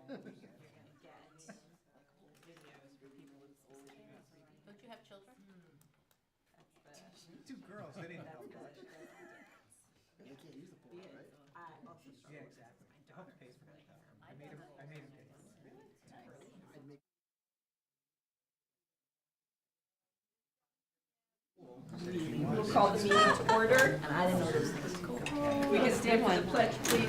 Don't you have children? Two girls, they didn't help much. They can't use the pool, right? Yeah, exactly. I hope it pays for that though. I made him pay for it. Really? Nice. I'd make We'll call the meeting to order. And I didn't know those things. We can stand for the pledge, please.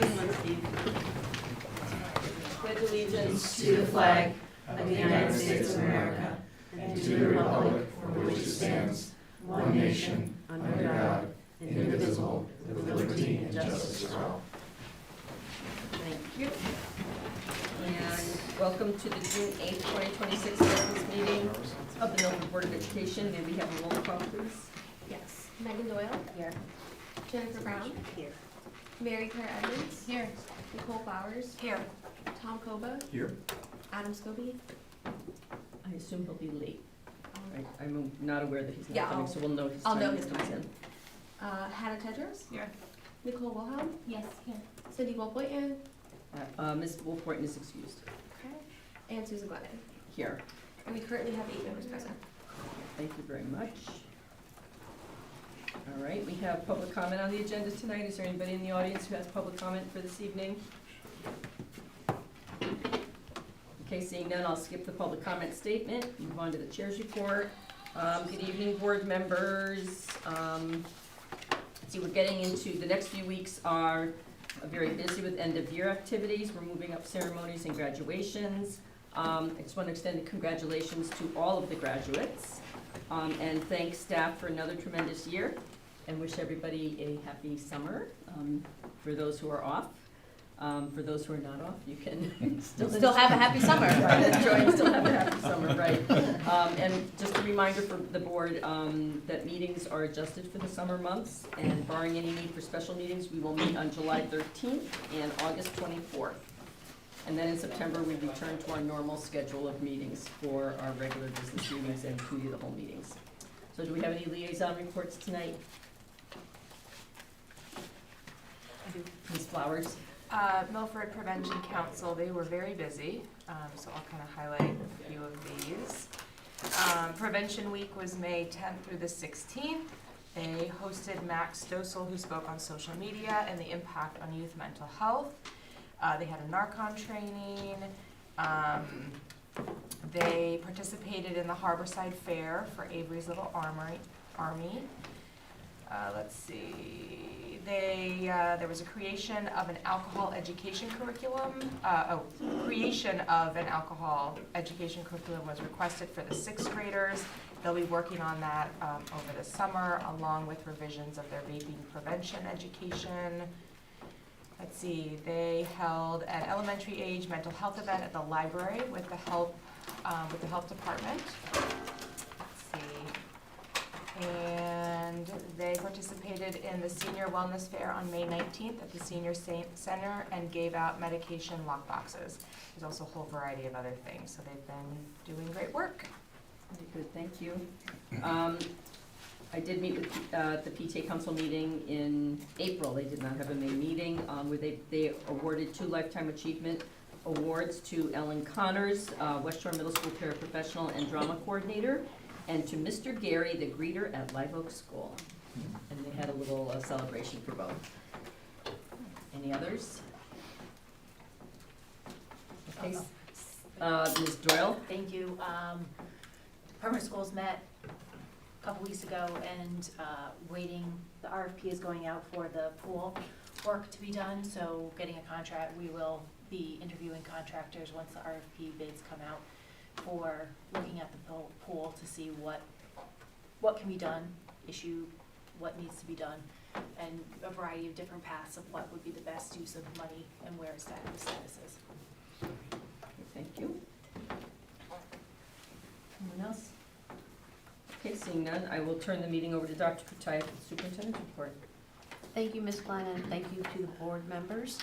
Pledge allegiance To the flag of the United States of America and to the republic for which it stands, one nation, under God, indivisible, with liberty and justice for all. Thank you. And welcome to the June 8th, 2026 business meeting of the Milford Board of Education. May we have a roll call, please? Yes. Megan Doyle. Here. Jennifer Brown. Here. Mary Claire Edmonds. Here. Nicole Flowers. Here. Tom Koba. Here. Adam Scobie. I assume he'll be late. I'm not aware that he's Yeah, not coming, so we'll know his I'll time know when he his comes time. in. Hannah Tedros. Here. Nicole Wilhelm. Yes, here. Cindy Wolf-Boyton. Ms. Wolf-Horton is excused. Okay. And Susan Glennon. Here. And we currently have 8 members present. Thank you very much. All right, we have public comment on the agenda tonight. Is there anybody in the audience who has public comment for this evening? Okay, seeing none, I'll skip the public comment statement, move on to the chair's report. Good evening, board members. Let's see, we're getting into, the next few weeks are very busy with end-of-year activities. We're moving up ceremonies and graduations. I just want to extend congratulations to all of the graduates and thank staff for another tremendous year and wish everybody a happy summer. For those who are off, for those who are not off, you can Still have a happy summer. enjoy and still have a happy summer, right? And just a reminder for the board that meetings are adjusted for the summer months, and barring any need for special meetings, we will meet on July 13th and August 24th. And then in September, we return to our normal schedule of meetings for our regular business meetings and committee of the whole meetings. So do we have any liaison reports tonight? I do. Ms. Flowers? Milford Prevention Council, they were very busy, so I'll kind of highlight a few of these. Prevention Week was May 10th through the 16th. They hosted Max Stossel, who spoke on social media and the impact on youth mental health. They had a Narcon training. They participated in the Harborside Fair for Avery's Little Army. Let's see. There was a creation of an alcohol education curriculum. Creation of an alcohol education curriculum was requested for the 6th graders. They'll be working on that over the summer, along with revisions of their vaping prevention education. Let's see, they held an elementary age mental health event at the library with the health department. Let's see. And they participated in the Senior Wellness Fair on May 19th at the Senior Center and gave out medication lock boxes. There's also a whole variety of other things, so they've been doing great work. Very good, thank you. I did meet with the PTA Council meeting in April. They did not have a May meeting where they awarded 2 Lifetime Achievement Awards to Ellen Connors, West Shore Middle School Paraprofessional and Drama Coordinator, and to Mr. Gary, the greeter at Live Oak School. And they had a little celebration for both. Any others? Okay, Ms. Doyle? Thank you. Permanent Schools met a couple weeks ago and waiting, the RFP is going out for the pool work to be done, so getting a contract, we will be interviewing contractors once the RFP bids come out for looking at the pool to see what can be done, issue what needs to be done, and a variety of different paths of what would be the best use of money and where the status is. Thank you. Anyone else? Okay, seeing none, I will turn the meeting over to Dr. Kutayev for the superintendent's report. Thank you, Ms. Glenn, and thank you to the board members.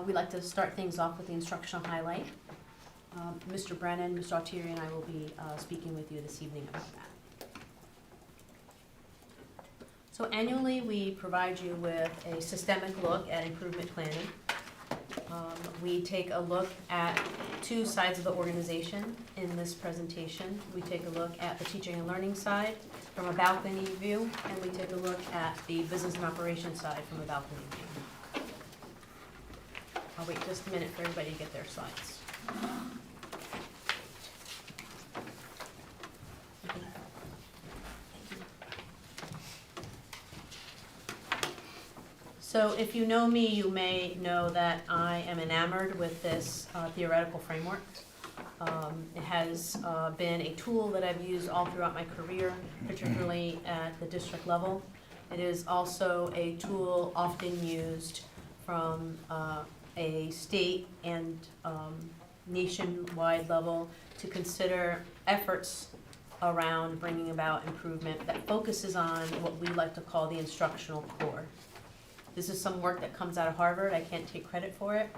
We'd like to start things off with the instructional highlight. Mr. Brennan, Mr. Altieri, and I will be speaking with you this evening about that. So annually, we provide you with a systemic look at improvement planning. We take a look at two sides of the organization in this presentation. We take a look at the teaching and learning side from a balcony view, and we take a look at the business and operations side from a balcony view. I'll wait just a minute for everybody to get their slides. So if you know me, you may know that I am enamored with this theoretical framework. It has been a tool that I've used all throughout my career, particularly at the district level. It is also a tool often used from a state and nationwide level to consider efforts around bringing about improvement that focuses on what we like to call the instructional core. This is some work that comes out of Harvard. I can't take credit for it.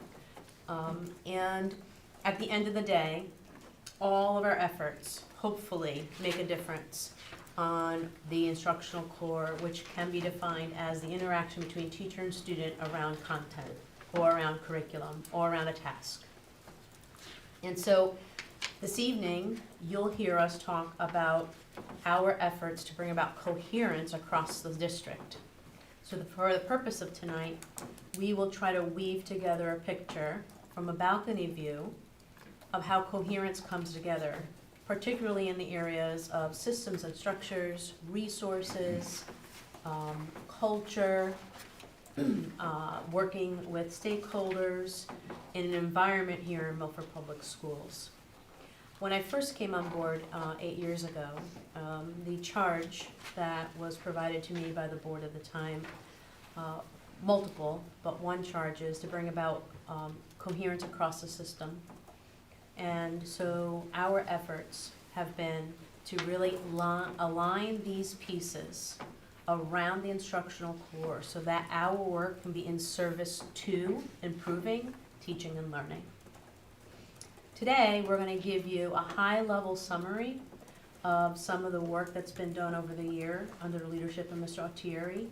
And at the end of the day, all of our efforts hopefully make a difference on the instructional core, which can be defined as the interaction between teacher and student around content, or around curriculum, or around a task. And so this evening, you'll hear us talk about our efforts to bring about coherence across the district. So for the purpose of tonight, we will try to weave together a picture from a balcony view of how coherence comes together, particularly in the areas of systems and structures, resources, culture, working with stakeholders in an environment here in Milford Public Schools. When I first came on board 8 years ago, the charge that was provided to me by the board at the time, multiple, but one charge is to bring about coherence across the system. And so our efforts have been to really align these pieces around the instructional core so that our work can be in service to improving teaching and learning. Today, we're going to give you a high-level summary of some of the work that's been done over the year under the leadership of Mr. Altieri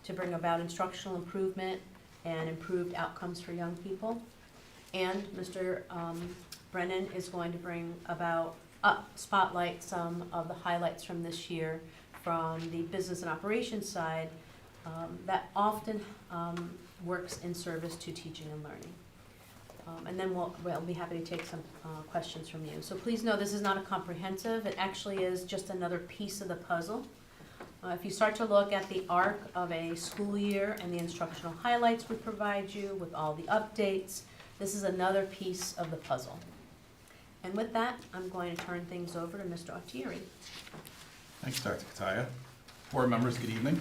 to bring about instructional improvement and improved outcomes for young people. And Mr. Brennan is going to bring about, spotlight some of the highlights from this year from the business and operations side that often works in service to teaching and learning. And then we'll be happy to take some questions from you. So please know this is not a comprehensive. It actually is just another piece of the puzzle. If you start to look at the arc of a school year and the instructional highlights we provide you with all the updates, this is another piece of the puzzle. And with that, I'm going to turn things over to Mr. Altieri. Thanks, Dr. Kataya. Board members, good evening.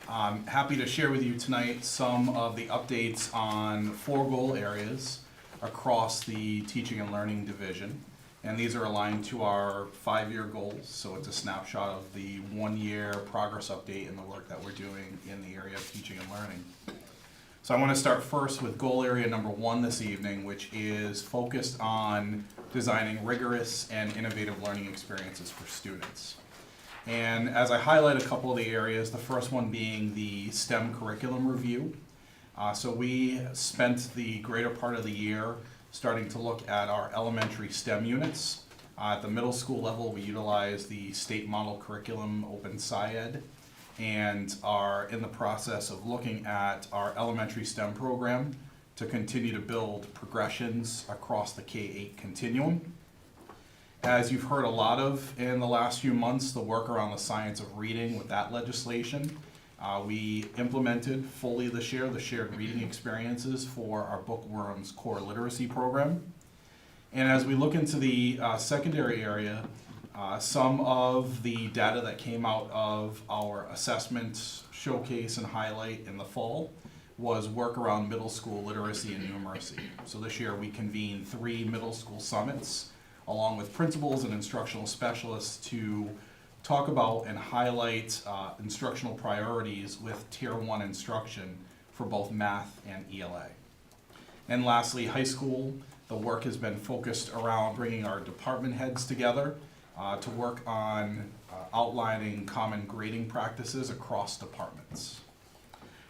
I'm happy to share with you tonight some of the updates on 4 goal areas across the teaching and learning division. And these are aligned to our 5-year goals, so it's a snapshot of the 1-year progress update and the work that we're doing in the area of teaching and learning. So I want to start first with goal area number 1 this evening, which is focused on designing rigorous and innovative learning experiences for students. And as I highlight a couple of the areas, the first one being the STEM curriculum review. So we spent the greater part of the year starting to look at our elementary STEM units. At the middle school level, we utilize the state model curriculum, Open SciEd, and are in the process of looking at our elementary STEM program to continue to build progressions across the K-8 continuum. As you've heard a lot of in the last few months, the work around the science of reading with that legislation. We implemented fully this year the shared reading experiences for our Bookworms core literacy program. And as we look into the secondary area, some of the data that came out of our assessment showcase and highlight in the fall was work around middle school literacy and numeracy. So this year we convened 3 middle school summits along with principals and instructional specialists to talk about and highlight instructional priorities with Tier 1 instruction for both math and ELA. And lastly, high school, the work has been focused around bringing our department heads together to work on outlining common grading practices across departments.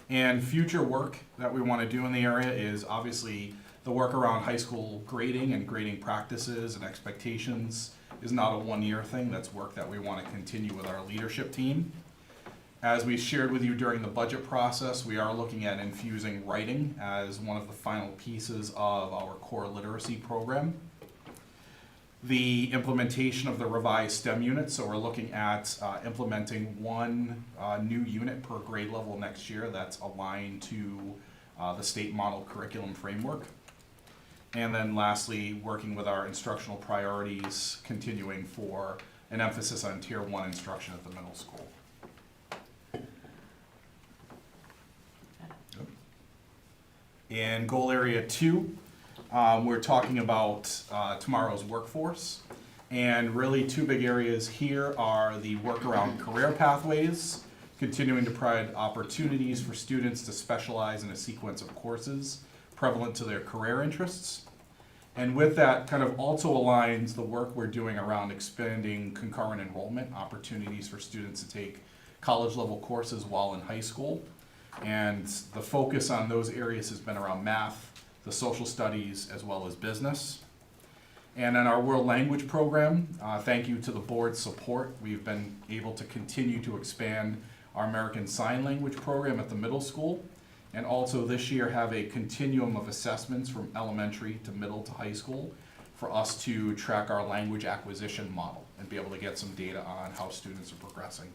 And future work that we want to do in the area is obviously The work around high school grading and grading practices and expectations is not a one-year thing. That's work that we want to continue with our leadership team. As we shared with you during the budget process, we are looking at infusing writing as one of the final pieces of our core literacy program. The implementation of the revised STEM unit, so we're looking at implementing one new unit per grade level next year that's aligned to the state model curriculum framework. And then lastly, working with our instructional priorities, continuing for an emphasis on Tier 1 instruction at the middle school. In goal area 2, we're talking about tomorrow's workforce. And really 2 big areas here are the work around career pathways, continuing to provide opportunities for students to specialize in a sequence of courses prevalent to their career interests. And with that kind of also aligns the work we're doing around expanding concurrent enrollment opportunities for students to take college level courses while in high school. And the focus on those areas has been around math, the social studies, as well as business. And in our world language program, thank you to the board's support, we've been able to continue to expand our American Sign Language program at the middle school, and also this year have a continuum of assessments from elementary to middle to high school for us to track our language acquisition model and be able to get some data on how students are progressing.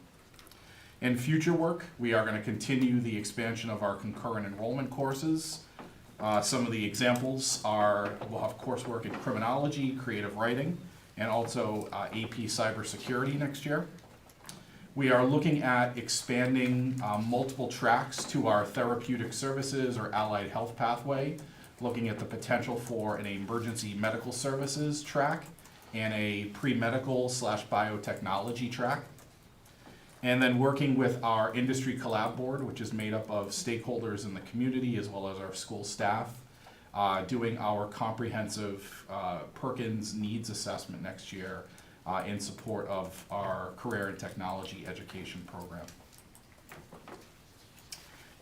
In future work, we are going to continue the expansion of our concurrent enrollment courses. Some of the examples are, we'll have coursework in criminology, creative writing, and also AP cybersecurity next year. We are looking at expanding multiple tracks to our therapeutic services or allied health pathway, looking at the potential for an emergency medical services track and a pre-medical / biotechnology track. And then working with our industry collab board, which is made up of stakeholders in the community as well as our school staff, doing our comprehensive Perkins needs assessment next year in support of our career and technology education program.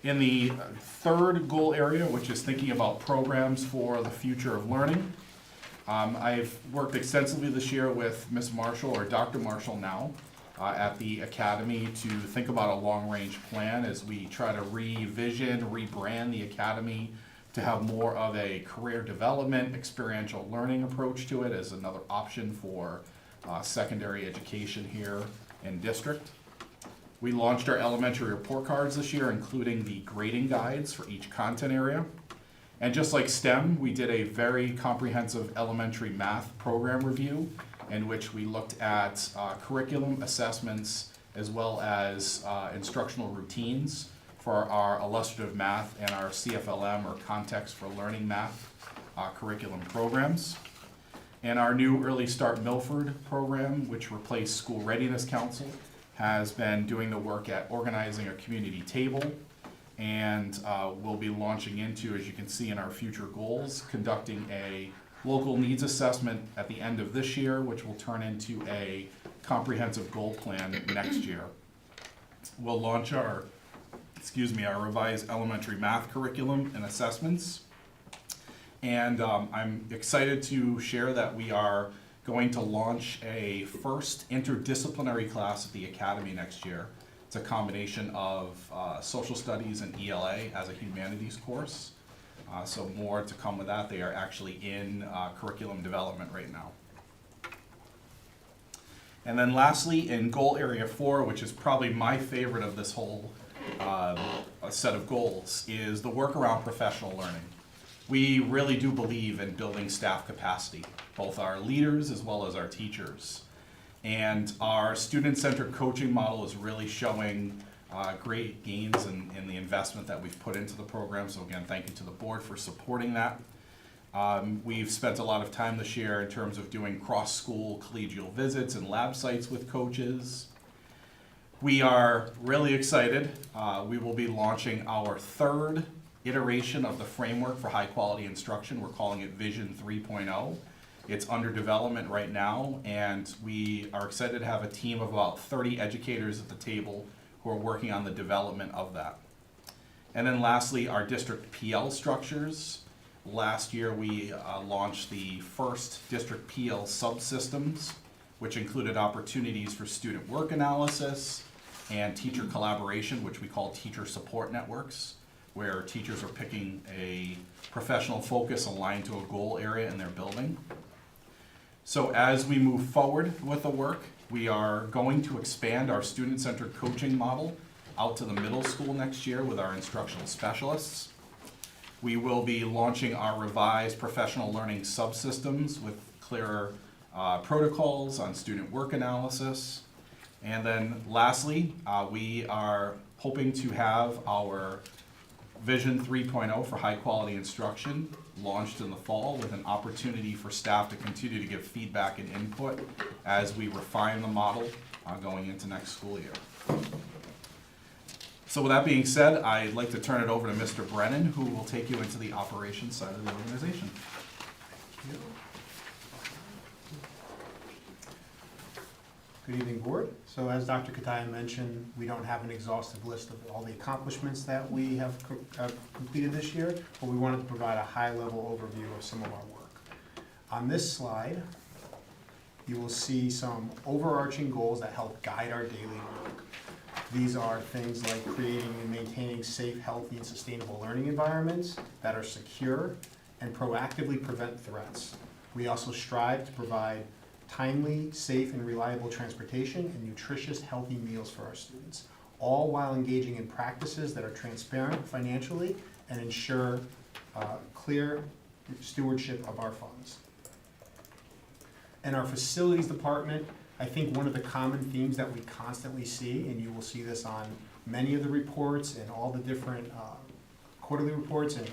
In the third goal area, which is thinking about programs for the future of learning, I've worked extensively this year with Ms. Marshall, or Dr. Marshall now, at the Academy to think about a long-range plan as we try to rebrand the Academy to have more of a career development, experiential learning approach to it as another option for secondary education here in district. We launched our elementary report cards this year, including the grading guides for each content area. And just like STEM, we did a very comprehensive elementary math program review in which we looked at curriculum assessments as well as instructional routines for our illustrative math and our CFLM, or context for learning math, curriculum programs. And our new Early Start Milford program, which replaced School Readiness Council, has been doing the work at organizing a community table, and we'll be launching into, as you can see in our future goals, conducting a local needs assessment at the end of this year, which will turn into a comprehensive goal plan next year. We'll launch our revised elementary math curriculum and assessments. And I'm excited to share that we are going to launch a first interdisciplinary class at the Academy next year. It's a combination of social studies and ELA as a humanities course. So more to come with that. They are actually in curriculum development right now. And then lastly, in goal area 4, which is probably my favorite of this whole set of goals, is the work around professional learning. We really do believe in building staff capacity, both our leaders as well as our teachers. And our student-centered coaching model is really showing great gains in the investment that we've put into the program. So again, thank you to the board for supporting that. We've spent a lot of time this year in terms of doing cross-school collegial visits and lab sites with coaches. We are really excited. We will be launching our third iteration of the framework for high-quality instruction. We're calling it Vision 3.0. It's under development right now, and we are excited to have a team of about 30 educators at the table who are working on the development of that. And then lastly, our district PL structures. Last year, we launched the first district PL subsystems, which included opportunities for student work analysis and teacher collaboration, which we call teacher support networks, where teachers are picking a professional focus aligned to a goal area in their building. So as we move forward with the work, we are going to expand our student-centered coaching model out to the middle school next year with our instructional specialists. We will be launching our revised professional learning subsystems with clearer protocols on student work analysis. And then lastly, we are hoping to have our Vision 3.0 for high quality instruction launched in the fall with an opportunity for staff to continue to give feedback and input as we refine the model going into next school year. So with that being said, I'd like to turn it over to Mr. Brennan, who will take you into the operations side of the organization. Good evening, board. So as Dr. Kataya mentioned, we don't have an exhaustive list of all the accomplishments that we have completed this year, but we wanted to provide a high-level overview of some of our work. On this slide, you will see some overarching goals that help guide our daily work. These are things like creating and maintaining safe, healthy, and sustainable learning environments that are secure and proactively prevent threats. We also strive to provide timely, safe, and reliable transportation and nutritious, healthy meals for our students, all while engaging in practices that are transparent financially and ensure clear stewardship of our funds. In our facilities department, I think one of the common themes that we constantly see, and you will see this on many of the reports and all the different quarterly reports and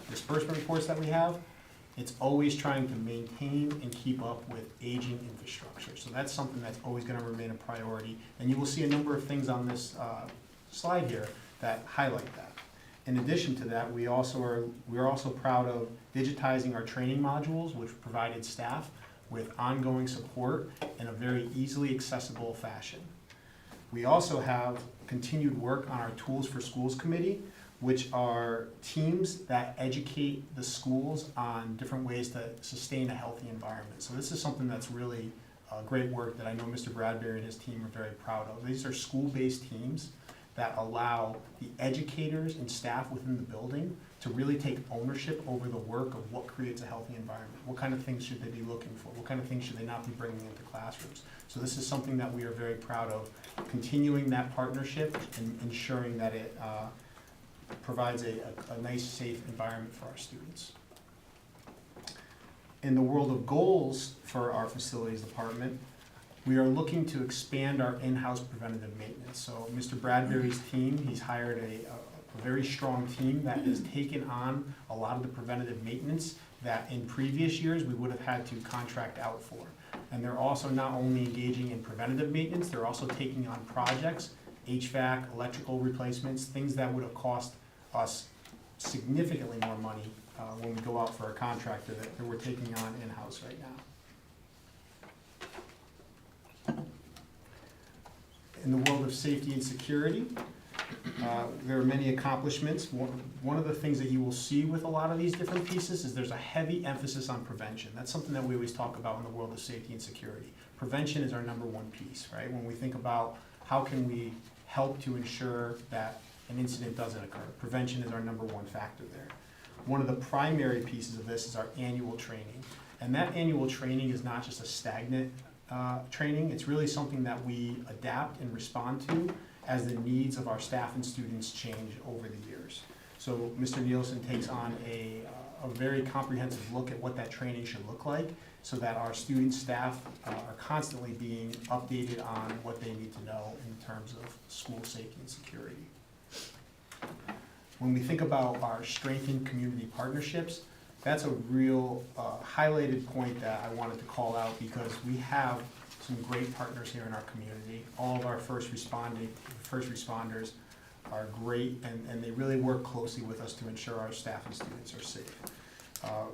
disbursement reports that we have, it's always trying to maintain and keep up with aging infrastructure. So that's something that's always going to remain a priority. And you will see a number of things on this slide here that highlight that. In addition to that, we're also proud of digitizing our training modules, which provided staff with ongoing support in a very easily accessible fashion. We also have continued work on our Tools for Schools Committee, which are teams that educate the schools on different ways to sustain a healthy environment. So this is something that's really great work that I know Mr. Bradbury and his team are very proud of. These are school-based teams that allow the educators and staff within the building to really take ownership over the work of what creates a healthy environment. What kind of things should they be looking for? What kind of things should they not be bringing into classrooms? So this is something that we are very proud of, continuing that partnership and ensuring that it provides a nice, safe environment for our students. In the world of goals for our facilities department, we are looking to expand our in-house preventative maintenance. So Mr. Bradbury's team, he's hired a very strong team that has taken on a lot of the preventative maintenance that in previous years we would have had to contract out for. And they're also not only engaging in preventative maintenance, they're also taking on projects, HVAC, electrical replacements, things that would have cost us significantly more money when we go out for a contractor that we're taking on in-house right now. In the world of safety and security, there are many accomplishments. One of the things that you will see with a lot of these different pieces is there's a heavy emphasis on prevention. That's something that we always talk about in the world of safety and security. Prevention is our number one piece, right? When we think about how can we help to ensure that an incident doesn't occur, prevention is our number one factor there. One of the primary pieces of this is our annual training. And that annual training is not just a stagnant training, it's really something that we adapt and respond to as the needs of our staff and students change over the years. So Mr. Nielsen takes on a very comprehensive look at what that training should look like so that our student staff are constantly being updated on what they need to know in terms of school safety and security. When we think about our strengthened community partnerships, that's a real highlighted point that I wanted to call out because we have some great partners here in our community. All of our first responders are great and they really work closely with us to ensure our staff and students are safe.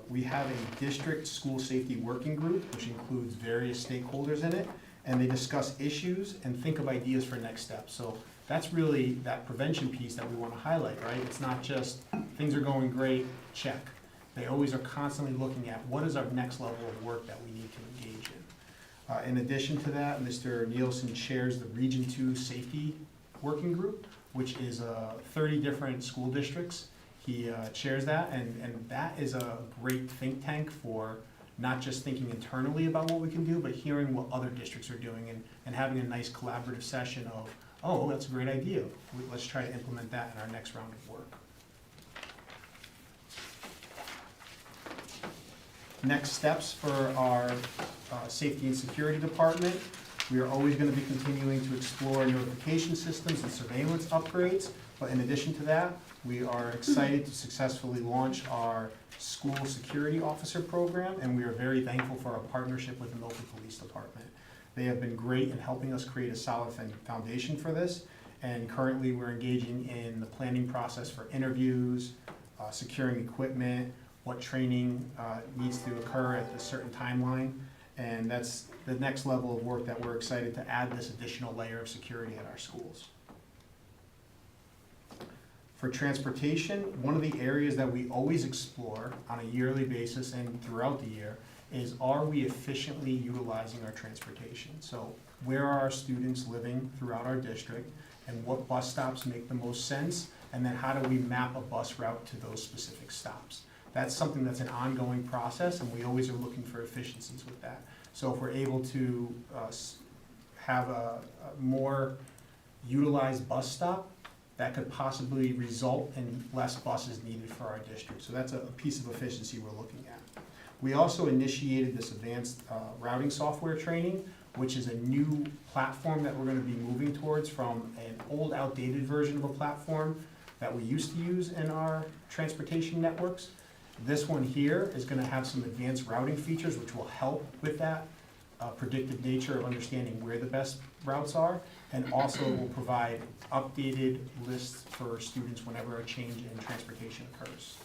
We have a district school safety working group, which includes various stakeholders in it, and they discuss issues and think of ideas for next steps. So that's really that prevention piece that we want to highlight, right? It's not just things are going great, check. They always are constantly looking at what is our next level of work that we need to engage in. In addition to that, Mr. Nielsen chairs the Region 2 Safety Working Group, which is 30 different school districts. He chairs that, and that is a great think tank for not just thinking internally about what we can do, but hearing what other districts are doing and having a nice collaborative session of, oh, that's a great idea. Let's try to implement that in our next round of work. Next steps for our safety and security department. We are always going to be continuing to explore notification systems and surveillance upgrades, but in addition to that, we are excited to successfully launch our school security officer program, and we are very thankful for our partnership with the Milford Police Department. They have been great in helping us create a solid foundation for this, and currently we're engaging in the planning process for interviews, securing equipment, what training needs to occur at a certain timeline, and that's the next level of work that we're excited to add this additional layer of security at our schools. For transportation, one of the areas that we always explore on a yearly basis and throughout the year is, are we efficiently utilizing our transportation? So where are our students living throughout our district, and what bus stops make the most sense, and then how do we map a bus route to those specific stops? That's something that's an ongoing process, and we always are looking for efficiencies with that. So if we're able to have a more utilized bus stop, that could possibly result in less buses needed for our district. So that's a piece of efficiency we're looking at. We also initiated this advanced routing software training, which is a new platform that we're going to be moving towards from an old, outdated version of a platform that we used to use in our transportation networks. This one here is going to have some advanced routing features which will help with that predictive nature of understanding where the best routes are, and also will provide updated lists for students whenever a change in transportation occurs.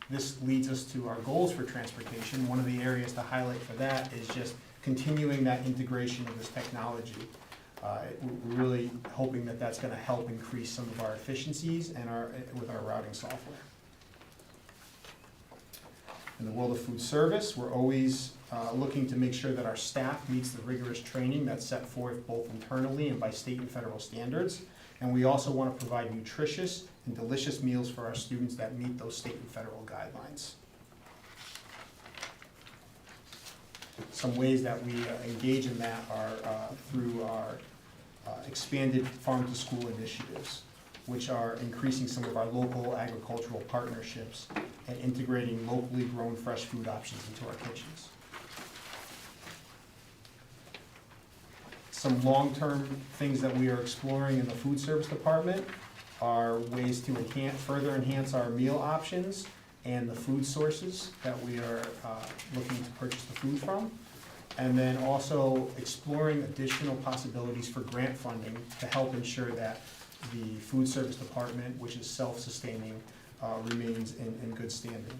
This leads us to our goals for transportation. One of the areas to highlight for that is just continuing that integration of this technology. We're really hoping that that's going to help increase some of our efficiencies and with our routing software. In the world of food service, we're always looking to make sure that our staff meets the rigorous training that's set forth both internally and by state and federal standards. And we also want to provide nutritious and delicious meals for our students that meet those state and federal guidelines. Some ways that we engage in that are through our expanded farm-to-school initiatives, which are increasing some of our local agricultural partnerships and integrating locally grown fresh food options into our kitchens. Some long-term things that we are exploring in the food service department are ways to further enhance our meal options and the food sources that we are looking to purchase the food from. And then also exploring additional possibilities for grant funding to help ensure that the food service department, which is self-sustaining, remains in good standing.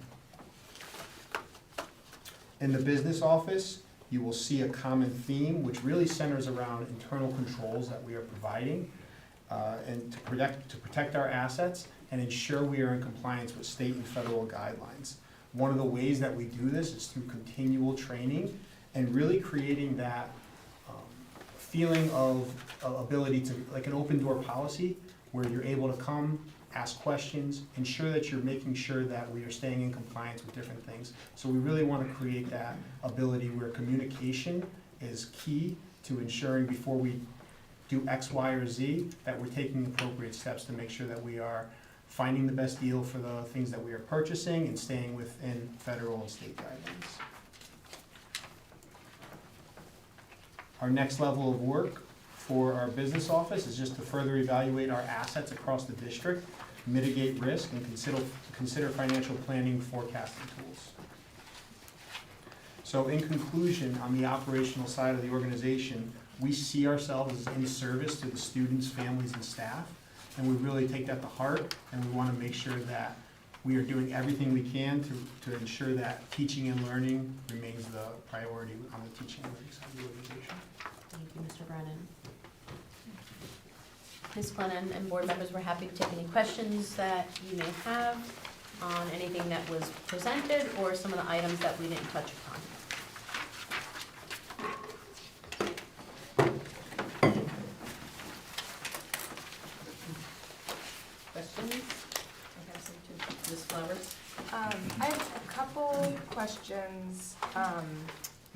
In the business office, you will see a common theme which really centers around internal controls that we are providing and to protect our assets and ensure we are in compliance with state and federal guidelines. One of the ways that we do this is through continual training and really creating that feeling of ability to, like an open door policy, where you're able to come, ask questions, ensure that you're making sure that we are staying in compliance with different things. So we really want to create that ability where communication is key to ensuring before we do X, Y, or Z, that we're taking appropriate steps to make sure that we are finding the best deal for the things that we are purchasing and staying within federal and state guidelines. Our next level of work for our business office is just to further evaluate our assets across the district, mitigate risk, and consider financial planning forecasting tools. So in conclusion, on the operational side of the organization, we see ourselves as in service to the students, families, and staff, and we really take that to heart, and we want to make sure that we are doing everything we can to ensure that teaching and learning remains the priority on the teaching and learning side of the organization. Thank you, Mr. Brennan. Ms. Glennon and board members, we're happy to take any questions that you may have. on anything that was presented or some of the items that we didn't touch upon? Questions? I have some too. Ms. Flowers? I have a couple questions.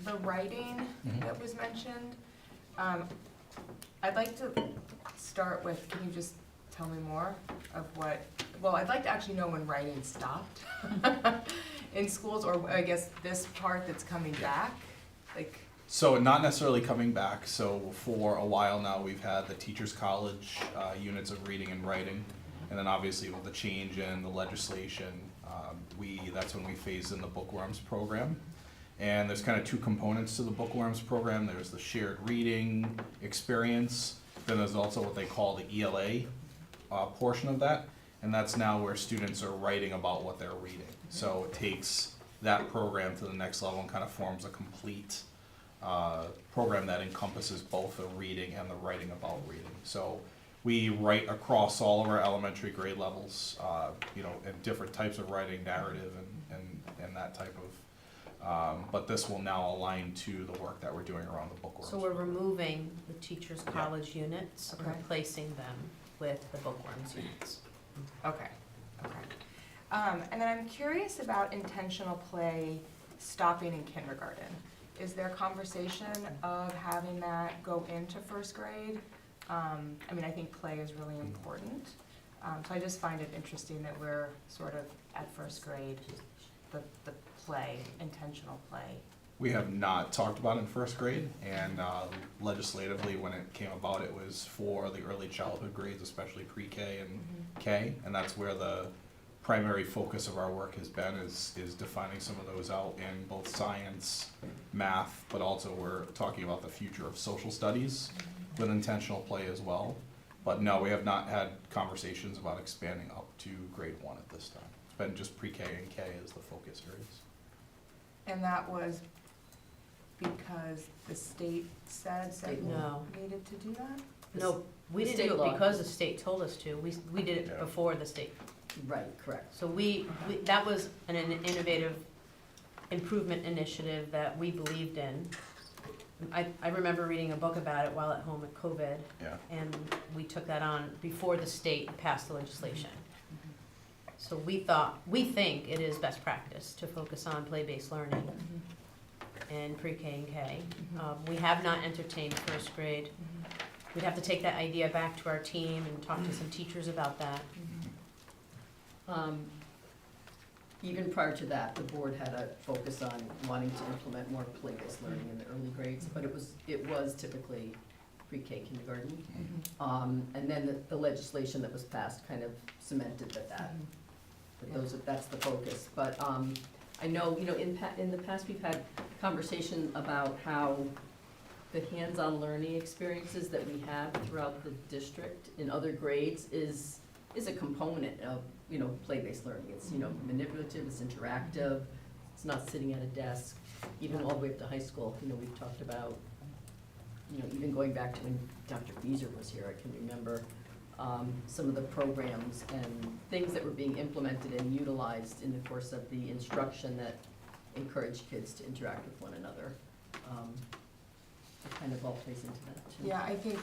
The writing that was mentioned, I'd like to start with, can you just tell me more of what, well, I'd like to actually know when writing stopped in schools, or I guess this part that's coming back, like, So not necessarily coming back, so for a while now, we've had the Teachers College units of reading and writing, and then obviously with the change in the legislation, that's when we phased in the bookworms program. And there's kind of two components to the bookworms program. There's the shared reading experience, then there's also what they call the ELA portion of that, and that's now where students are writing about what they're reading. So it takes that program to the next level and kind of forms a complete program that encompasses both the reading and the writing about reading. So we write across all of our elementary grade levels, and different types of writing, narrative and that type of, but this will now align to the work that we're doing around the bookworms. So we're removing the teachers' college units and Okay. replacing them with the bookworms units. okay. And then I'm curious about intentional play stopping in kindergarten. Is there conversation of having that go into first grade? I think play is really important. So I just find it interesting that we're sort of at first grade, the play, intentional play. We have not talked about it in first grade, and legislatively, when it came about, it was for the early childhood grades, especially pre-K and K, and that's where the primary focus of our work has been, is defining some of those out in both science, math, but also we're talking about the future of social studies with intentional play as well. But no, we have not had conversations about expanding up to grade 1 at this time. It's been just pre-K and K as the focus areas. And that was because the state said that we No. needed to do that? No, we The didn't state do it law. because the state told us to. We did it Yeah. before the state. Right, correct. So that was an innovative improvement initiative that we believed in. I remember reading a book about it while at home at COVID, Yeah. and we took that on before the state passed the legislation. Mm-hmm. So we think it is best practice to focus on play-based learning in pre-K and K. We have not entertained first grade. We'd have to take that idea back to our team and talk to some teachers about that. Even prior to that, the board had a focus on wanting to implement more play-based learning in the early grades, but it was typically pre-K kindergarten. And then the legislation that was passed kind of cemented that's the focus. But I know, in the past, we've had conversation about how the hands-on learning experiences that we have throughout the district in other grades is a component of, play-based learning. It's, manipulative, it's interactive, it's not sitting at a desk. Even all the way up to high school, we've talked about, even going back to when Dr. Beezer was here, I can remember some of the programs and things that were being implemented and utilized in the course of the instruction that encouraged kids to interact with one another. It kind of all plays into that too. Yeah, I think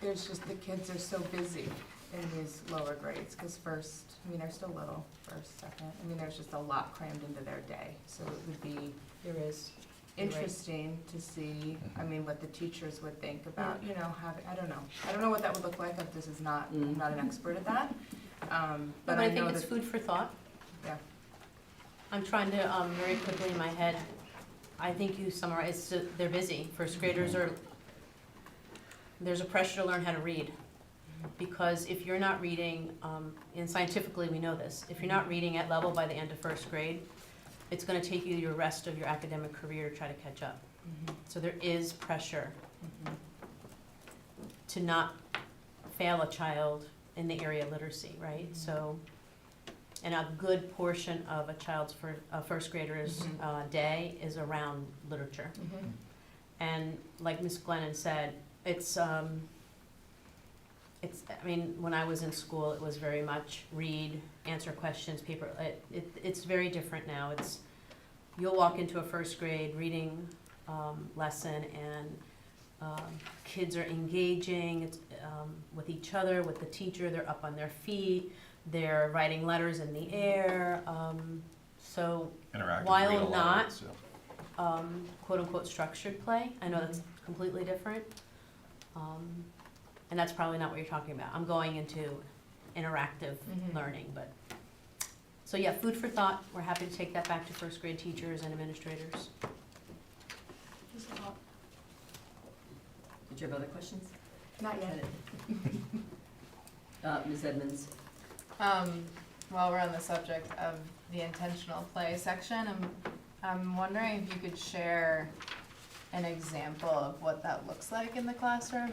there's just, the kids are so busy in these lower grades, because first, they're still little, first, second, there's just a lot crammed into their day. So it would be There is. You're right. interesting to see, what the teachers would think about, having, I don't know what that would look like, if this is not, I'm not an expert at that. But I I know think it's that, food for thought. yeah, I'm trying to, very quickly in my head, I think you summarized, they're busy. First graders there's a pressure to learn how to read. Because if you're not reading, and scientifically we know this, if you're not reading at level by the end of first grade, it's gonna take you your rest of your academic career to try to catch up. So there is pressure to not fail a child in the area of literacy, right? So, and a good portion of a child's first grader's day is around literature. And like Ms. Glennon said, it's, when I was in school, it was very much read, answer questions, paper, it's very different now. You'll walk into a first grade reading lesson and kids are engaging with each other, with the teacher, they're up on their feet, they're writing letters in the air. So Interactive while read not alouds, quote-unquote structured play, I know that's completely different. And that's probably not what you're talking about. I'm going into interactive learning, but, so yeah, food for thought. We're happy to take that back to first grade teachers and administrators. Did you have other questions? Not yet. Ms. Edmonds? While we're on the subject of the intentional play section, I'm wondering if you could share an example of what that looks like in the classroom.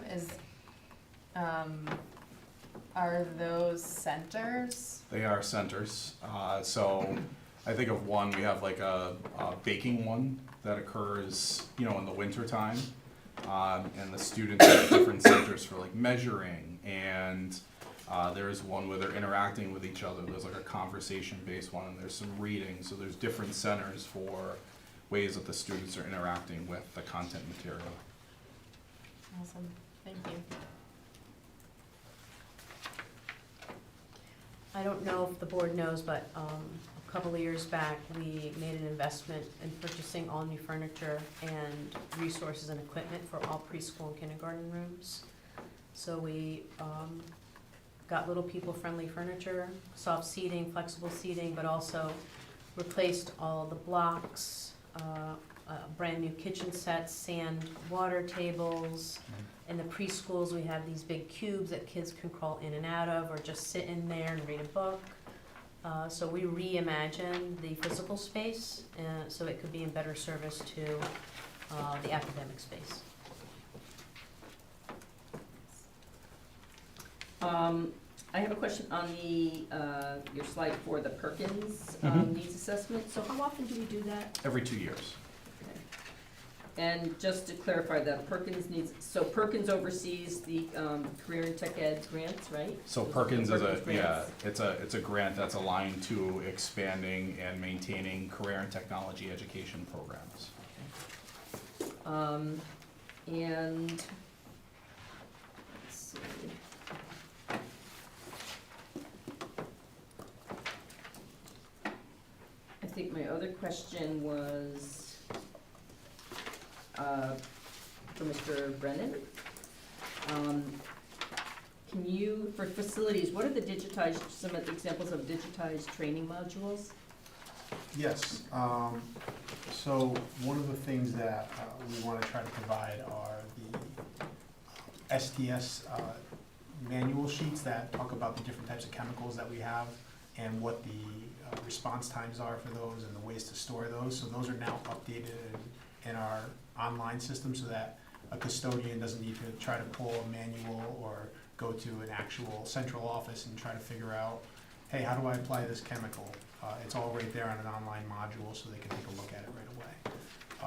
Are those centers? They are centers. So I think of one, we have like a baking one that occurs, you know, in the winter time. And the students have different centers for like measuring, and there's one where they're interacting with each other. There's like a conversation-based one, and there's some reading. So there's different centers for ways that the students are interacting with the content material. Awesome, thank you. I don't know if the board knows, but a couple of years back, we made an investment in purchasing all new furniture and resources and equipment for all preschool and kindergarten rooms. So we got little people-friendly furniture, soft seating, flexible seating, but also replaced all the blocks, brand new kitchen sets, sand water tables. In the preschools, we have these big cubes that kids can crawl in and out of or just sit in there and read a book. So we reimagined the physical space so it could be in better service to the academic space. I have a question on your slide for the Perkins needs assessment. So how often do we do that? Every 2 years. And just to clarify, that Perkins Perkins oversees the career and tech ed grants, right? So Perkins is it's a grant that's aligned to expanding and maintaining career and technology education programs. And let's see. I think my other question was for Mr. Brennan. Can you, for facilities, what are some of the examples of digitized training modules? Yes, so one of the things that we want to try to provide are the STS manual sheets that talk about the different types of chemicals that we have and what the response times are for those and the ways to store those. So those are now updated in our online system so that a custodian doesn't need to try to pull a manual or go to an actual central office and try to figure out, hey, how do I apply this chemical? It's all right there on an online module so they can take a look at it right away.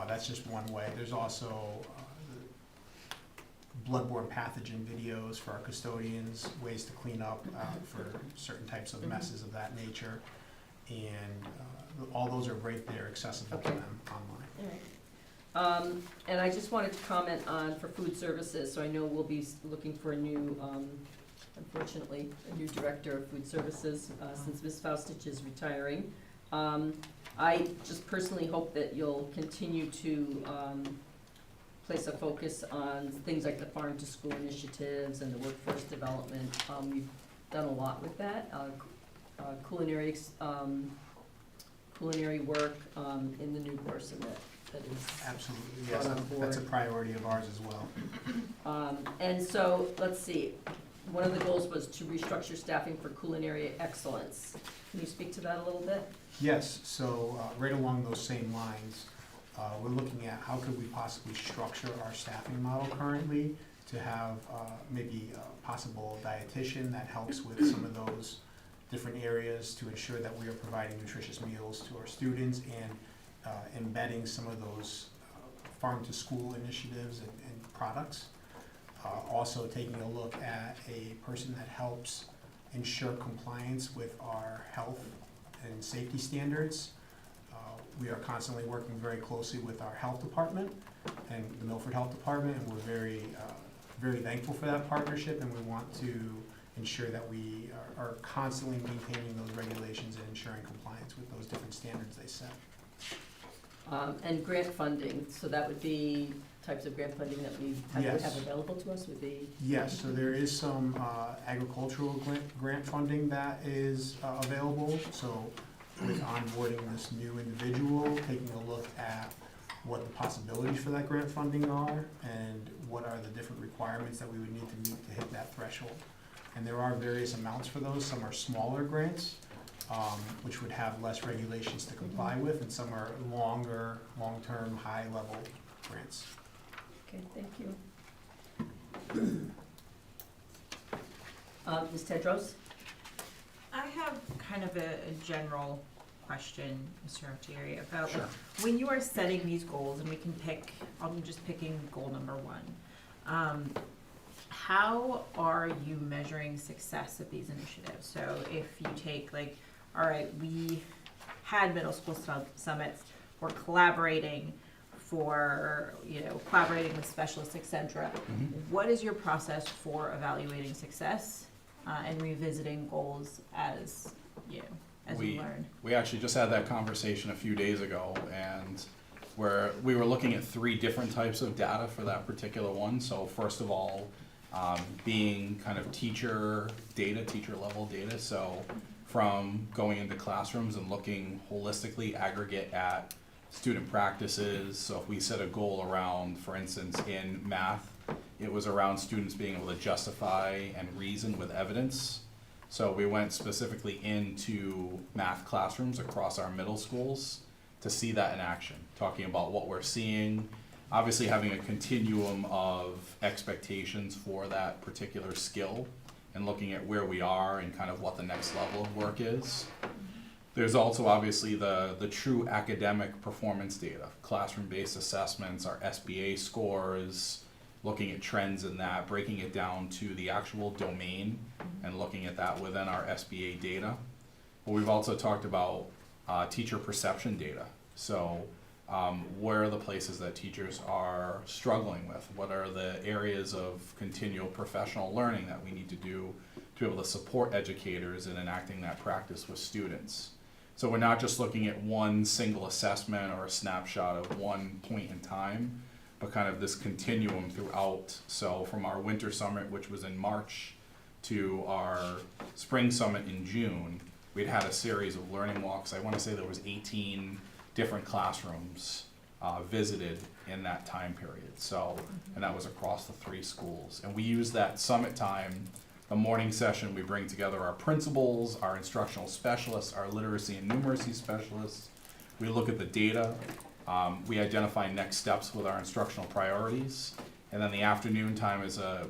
That's just one way. There's also bloodborne pathogen videos for our custodians, ways to clean up for certain types of messes of that nature. And all those are right there accessible to them online. All right. And I just wanted to comment on for food services, so I know we'll be looking for a new, unfortunately, a new director of food services since Ms. Faustich is retiring. I just personally hope that you'll continue to place a focus on things like the farm to school initiatives and the workforce development. We've done a lot with that. Culinary work in the new course and that is Absolutely, brought yes, on board. that's a priority of ours as well. And so, let's see, one of the goals was to restructure staffing for culinary excellence. Can you speak to that a little bit? Yes, so right along those same lines, we're looking at how could we possibly structure our staffing model currently to have maybe a possible dietitian that helps with some of those different areas to ensure that we are providing nutritious meals to our students and embedding some of those farm to school initiatives and products. Also taking a look at a person that helps ensure compliance with our health and safety standards. We are constantly working very closely with our health department and the Milford Health Department, and we're very thankful for that partnership, and we want to ensure that we are constantly maintaining those regulations and ensuring compliance with those different standards they set. And grant funding, so that would be types of grant funding that we would Yes. have available to us would be? Yes, so there is some agricultural grant funding that is available. So with onboarding this new individual, taking a look at what the possibilities for that grant funding are and what are the different requirements that we would need to meet to hit that threshold. And there are various amounts for those. Some are smaller grants, which would have less regulations to comply with, and some are long-term, high-level grants. Okay, thank you. Ms. Tedros? I have kind of a general question, Mr. Altieri, about Sure. when you are setting these goals, and we can pick, I'm just picking goal number one. How are you measuring success of these initiatives? So if you take like, all right, we had middle school summits, we're collaborating collaborating with specialists, et cetera. What is your process for evaluating success and revisiting goals as you learn? We actually just had that conversation a few days ago, and where we were looking at 3 different types of data for that particular one. So first of all, being kind of teacher level data. So from going into classrooms and looking holistically aggregate at student practices. So if we set a goal around, for instance, in math, it was around students being able to justify and reason with evidence. So we went specifically into math classrooms across our middle schools to see that in action, talking about what we're seeing, obviously having a continuum of expectations for that particular skill and looking at where we are and kind of what the next level of work is. There's also obviously the true academic performance data, classroom-based assessments, our SBA scores, looking at trends in that, breaking it down to the actual domain and looking at that within our SBA data. But we've also talked about teacher perception data. So where are the places that teachers are struggling with? What are the areas of continual professional learning that we need to do to be able to support educators in enacting that practice with students? So we're not just looking at one single assessment or a snapshot of one point in time, but kind of this continuum throughout. So from our winter summit, which was in March, to our spring summit in June, we'd had a series of learning walks. I want to say there was 18 different classrooms visited in that time period. So, and that was across the 3 schools. And we use that summit time, the morning session, we bring together our principals, our instructional specialists, our literacy and numeracy specialists. We look at the data. We identify next steps with our instructional priorities. And then the afternoon time is a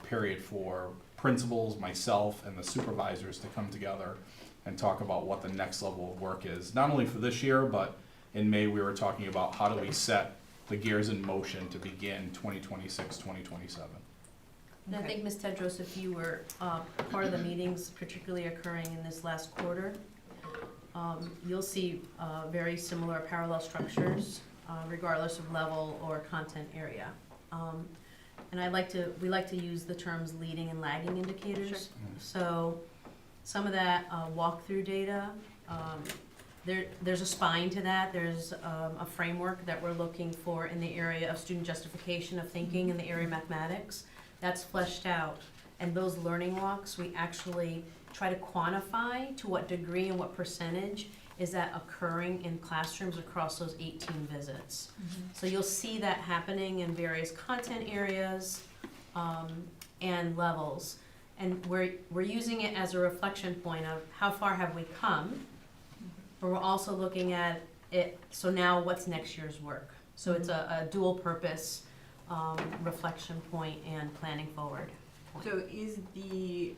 period for principals, myself, and the supervisors to come together and talk about what the next level of work is. Not only for this year, but in May we were talking about how do we set the gears in motion to begin 2026, 2027. And I think, Ms. Tedros, if you were part of the meetings, particularly occurring in this last quarter, you'll see very similar parallel structures, regardless of level or content area. And we like to use the terms leading and lagging indicators. Sure. So some of that walkthrough data, there's a spine to that. There's a framework that we're looking for in the area of student justification of thinking in the area of mathematics. That's fleshed out. And those learning walks, we actually try to quantify to what degree and what percentage is that occurring in classrooms across those 18 visits. So you'll see that happening in various content areas and levels. And we're using it as a reflection point of how far have we come, but we're also looking at it, so now what's next year's work? So it's a dual purpose reflection point and planning forward point. So is the,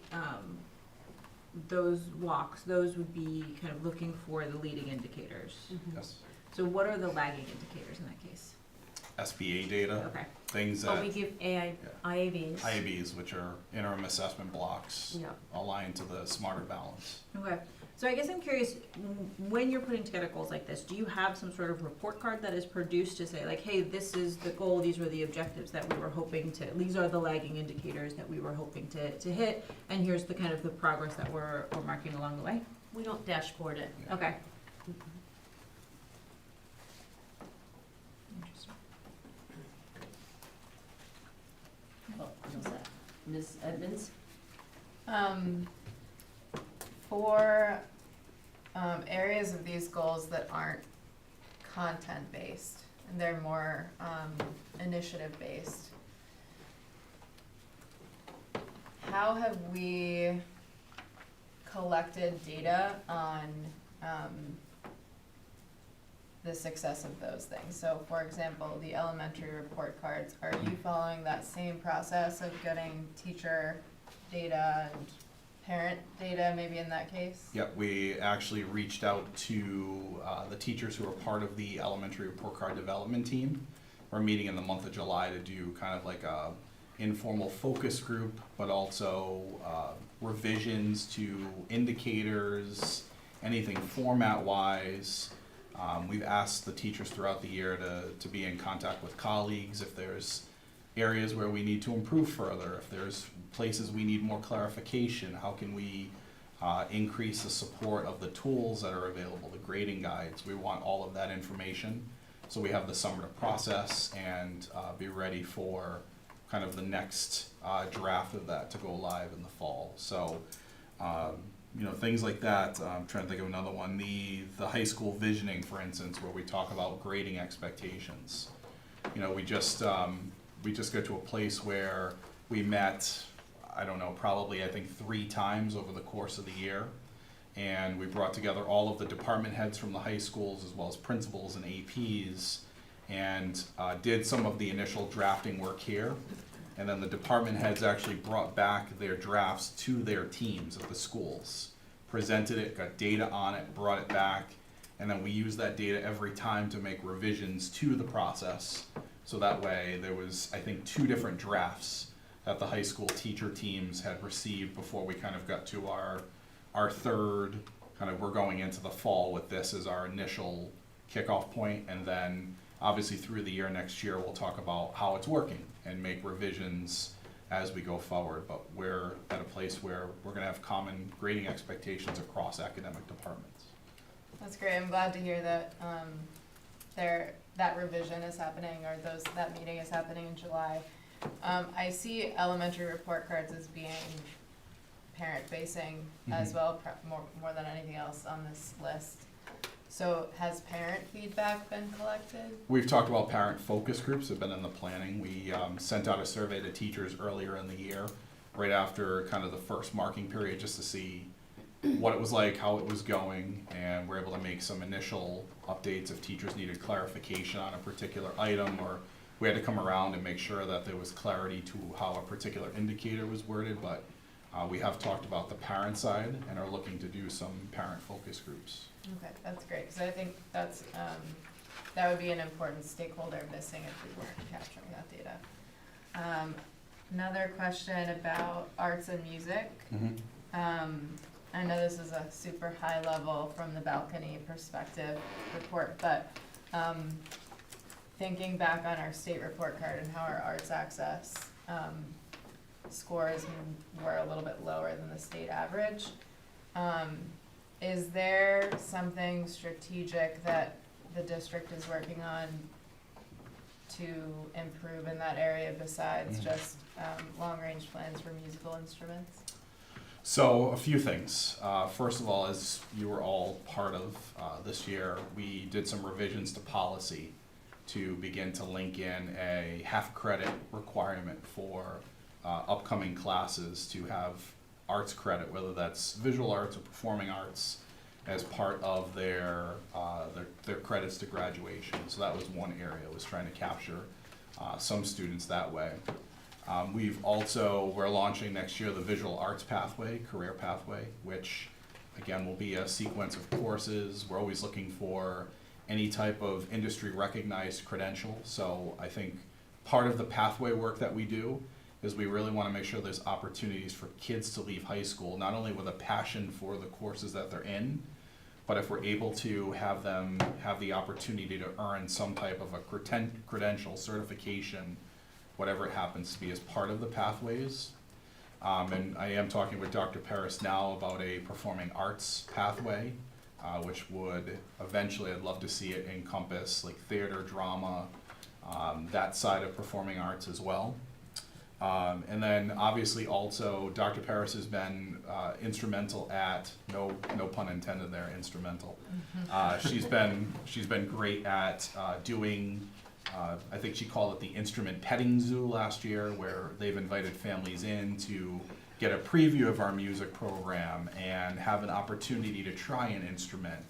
those walks, those would be kind of looking for the leading indicators. Mhm. Yes. So what are the lagging indicators in that case? SBA data, Okay. things But that, we give IABs. IABs, which are interim assessment blocks, Yeah. aligned to the Smarter Balance. Okay, so I guess I'm curious, when you're putting together goals like this, do you have some sort of report card that is produced to say like, hey, this is the goal, these were the objectives that we were hoping to, these are the lagging indicators that we were hoping to hit, and here's the kind of the progress that we're marking along the way? We don't dashboard it. Okay. Oh, what's that? Ms. Edmonds? For areas of these goals that aren't content-based, and they're more initiative-based, how have we collected data on the success of those things? So for example, the elementary report cards, are you following that same process of getting teacher data and parent data maybe in that case? Yep, we actually reached out to the teachers who are part of the elementary report card development team. We're meeting in the month of July to do kind of like a informal focus group, but also revisions to indicators, anything format-wise. We've asked the teachers throughout the year to be in contact with colleagues if there's areas where we need to improve further, if there's places we need more clarification, how can we increase the support of the tools that are available, the grading guides. We want all of that information, so we have the summer to process and be ready for kind of the next draft of that to go live in the fall. So, you know, things like that. I'm trying to think of another one. The high school visioning, for instance, where we talk about grading expectations. You know, we just got to a place where we met, I don't know, probably I think 3 times over the course of the year. And we brought together all of the department heads from the high schools as well as principals and APs and did some of the initial drafting work here. And then the department heads actually brought back their drafts to their teams at the schools, presented it, got data on it, brought it back, and then we used that data every time to make revisions to the process. So that way there was, I think, 2 different drafts that the high school teacher teams had received before we kind of got to our third, kind of we're going into the fall with this as our initial kickoff point, and then obviously through the year next year we'll talk about how it's working and make revisions as we go forward. But we're at a place where we're gonna have common grading expectations across academic departments. That's great. I'm glad to hear that that revision is happening, or that meeting is happening in July. I see elementary report cards as being parent-facing as well, more than anything else on this list. So has parent feedback been collected? We've talked about parent focus groups, have been in the planning. We sent out a survey to teachers earlier in the year, right after kind of the first marking period, just to see what it was like, how it was going, and we're able to make some initial updates if teachers needed clarification on a particular item, or we had to come around and make sure that there was clarity to how a particular indicator was worded. But we have talked about the parent side and are looking to do some parent focus groups. Okay, that's great, because I think that's, that would be an important stakeholder missing if we weren't capturing that data. Another question about arts and music. I know this is a super high level from the balcony perspective report, but thinking back on our state report card and how our arts access scores were a little bit lower than the state average. Is there something strategic that the district is working on to improve in that area besides just long-range plans for musical instruments? So a few things. First of all, as you were all part of this year, we did some revisions to policy to begin to link in a half-credit requirement for upcoming classes to have arts credit, whether that's visual arts or performing arts, as part of their credits to graduation. So that was one area, was trying to capture some students that way. We're launching next year the visual arts pathway, career pathway, which again will be a sequence of courses. We're always looking for any type of industry recognized credential. So I think part of the pathway work that we do is we really want to make sure there's opportunities for kids to leave high school, not only with a passion for the courses that they're in, but if we're able to have them have the opportunity to earn some type of a credential, certification, whatever it happens to be, as part of the pathways. And I am talking with Dr. Paris now about a performing arts pathway, which would eventually, I'd love to see it encompass like theater, drama, that side of performing arts as well. And then obviously also Dr. Paris has been instrumental at, no pun intended there, instrumental. She's been great at doing, I think she called it the instrument petting zoo last year, where they've invited families in to get a preview of our music program and have an opportunity to try an instrument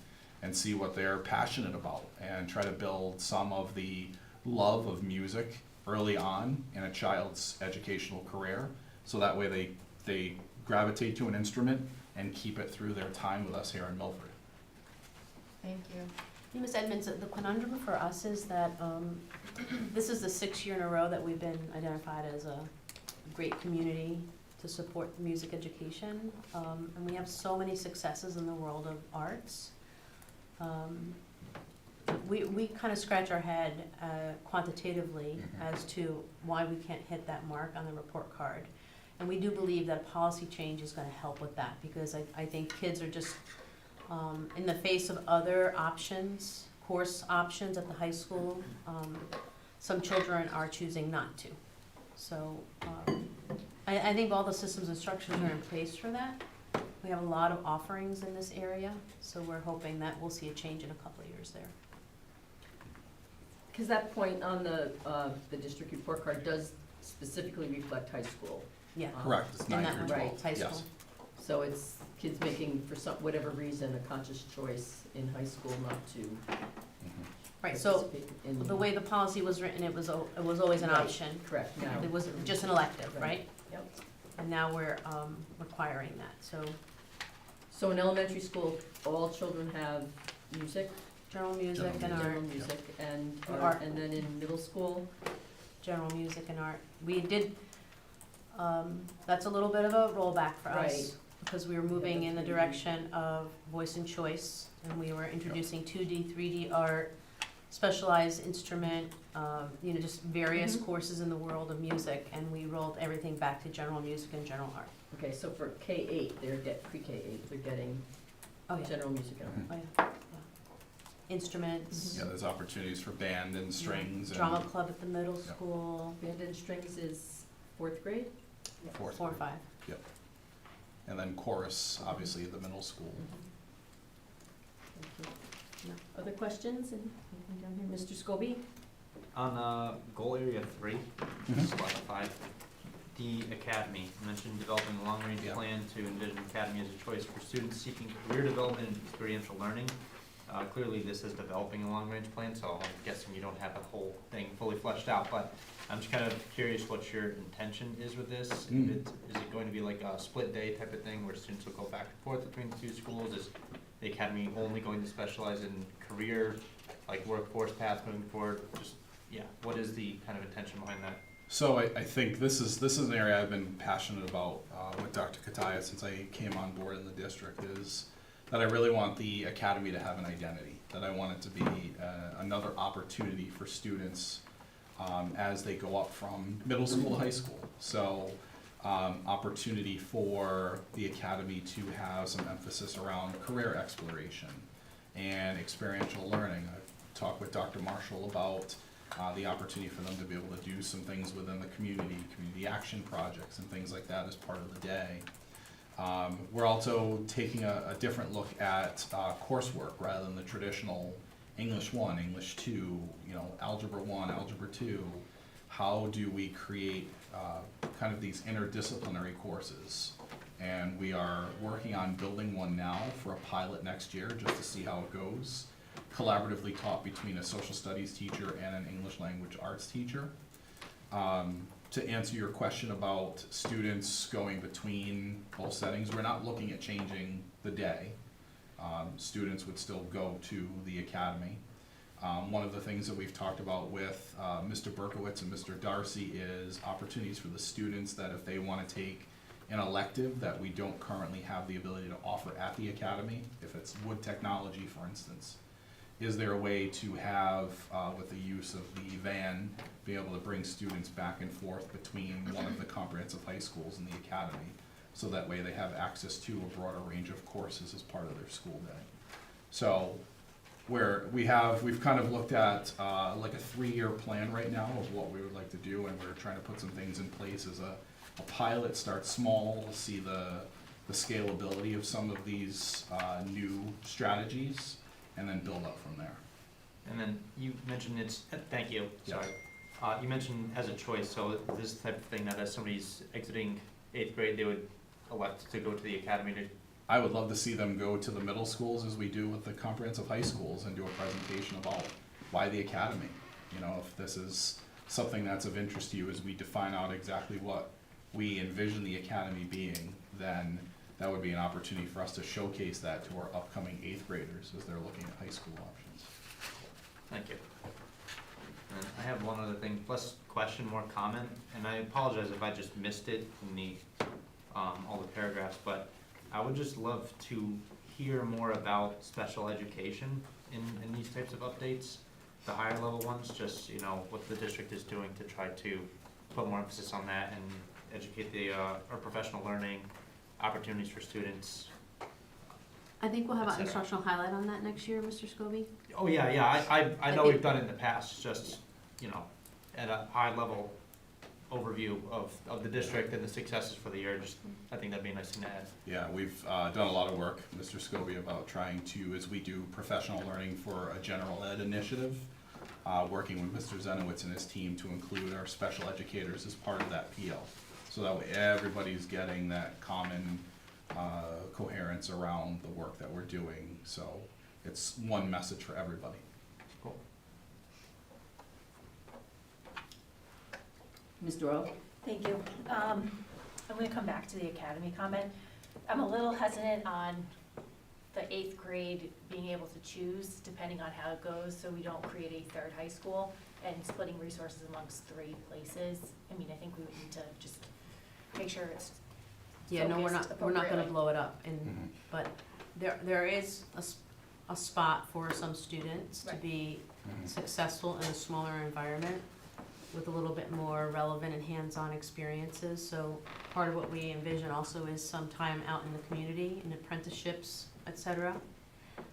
and see what they're passionate about and try to build some of the love of music early on in a child's educational career, so that way they gravitate to an instrument and keep it through their time with us here in Milford. Thank you. Ms. Edmonds, the conundrum for us is that this is the 6th year in a row that we've been identified as a great community to support music education, and we have so many successes in the world of arts. We kind of scratch our head quantitatively as to why we can't hit that mark on the report card. And we do believe that a policy change is going to help with that, because I think kids are just, in the face of other options, course options at the high school, some children are choosing not to. So I think all the systems and structures are in place for that. We have a lot of offerings in this area, so we're hoping that we'll see a change in a couple of years there. Because that point on the district report card does specifically reflect high school. Yeah. Correct, it's And 9 that through one, 12. right, high Yes. school. So it's kids making, for some, whatever reason, a conscious choice in high school not to Right, so participate in. the way the policy was written, it was always an Right. option. Correct, now. It was just an elective, Right. right? Yep. And now we're requiring that, so So in elementary school, all children have music, general music and General general art, music, and Art. art, and then in middle school, general music and art. We did, that's a little bit of a rollback for us. Right. Because we were moving the in the 3D. direction of voice and choice, and we were introducing 2D, 3D art, specialized instrument, just various Mhm. courses in the world of music, and we rolled everything back to general music and general art. okay, so for K-8, pre-K-8, they're getting Oh, yeah. general music and art. Oh, yeah. Instruments, Yeah, there's opportunities for band and strings and drama club at the middle Yeah. school, Band and strings is 4th grade? fourth 4 or grade. 5. And then chorus, obviously, at the middle school. Thank you. No. Other questions? Anything down here? Mr. Scobie? On goal area 3, slide 5, the academy, you mentioned developing a long-range Yeah. plan to envision academy as a choice for students seeking career development and experiential learning. Clearly, this is developing a long-range plan, so I'm guessing you don't have the whole thing fully fleshed out, but I'm just kind of curious what your intention is with this. Is it going to be like a split day type of thing where students will go back and forth between the 2 schools? Is the academy only going to specialize in career, like workforce path moving forward? Just, yeah, what is the kind of intention behind that? So I think this is an area I've been passionate about with Dr. Kataya since I came on board in the district, is that I really want the academy to have an identity, that I want it to be another opportunity for students as they go up from middle school to high school. So opportunity for the academy to have some emphasis around career exploration and experiential learning. I've talked with Dr. Marshall about the opportunity for them to be able to do some things within the community action projects and things like that as part of the day. We're also taking a different look at coursework rather than the traditional English 1, English 2, Algebra 1, Algebra 2. How do we create kind of these interdisciplinary courses? And we are working on building one now for a pilot next year, just to see how it goes. Collaboratively taught between a social studies teacher and an English language arts teacher. To answer your question about students going between both settings, we're not looking at changing the day. Students would still go to the academy. One of the things that we've talked about with Mr. Berkowitz and Mr. Darcy is opportunities for the students that if they want to take an elective that we don't currently have the ability to offer at the academy, if it's wood technology, for instance. Is there a way to have, with the use of the van, be able to bring students back and forth between one of the comprehensive high schools and the academy, so that way they have access to a broader range of courses as part of their school day? So, we've kind of looked at like a 3-year plan right now of what we would like to do, and we're trying to put some things in place as a pilot, start small, see the scalability of some of these new strategies, and then build up from there. And then you mentioned thank you, Yeah. sorry. You mentioned as a choice, so this type of thing that as somebody's exiting 8th grade, they would elect to go to the academy to. I would love to see them go to the middle schools as we do with the comprehensive high schools and do a presentation about why the academy. You know, if this is something that's of interest to you as we define out exactly what we envision the academy being, then that would be an opportunity for us to showcase that to our upcoming 8th graders as they're looking at high school options. Thank you. And I have one other thing, less question, more comment, and I apologize if I just missed it in the, all the paragraphs, but I would just love to hear more about special education in these types of updates, the higher level ones, just, you know, what the district is doing to try to put more emphasis on that and educate the, our professional learning opportunities for students. I think we'll have Et an cetera. instructional highlight on that next year, Mr. Scobie. Oh, yeah, I I know think- we've done it in the past, just, you know, at a high level overview of the district and the successes for the year, just, I think that'd be a nice thing to add. Yeah, we've done a lot of work, Mr. Scobie, about trying to, as we do professional learning for a general ed initiative, working with Mr. Zenowitz and his team to include our special educators as part of that PL. So that way everybody's getting that common coherence around the work that we're doing. So it's one message for everybody. Cool. Ms. Doyle? Thank you. I'm gonna come back to the academy comment. I'm a little hesitant on the 8th grade being able to choose depending on how it goes, so we don't create a third high school and splitting resources amongst 3 places. I mean, I think we would need to just make sure it's Yeah, no, we're focused not gonna appropriately. blow it up, and, but there is a spot for some students to Right. be successful in a smaller environment with a little bit more relevant and hands-on experiences. So part of what we envision also is some time out in the community, in apprenticeships, et cetera.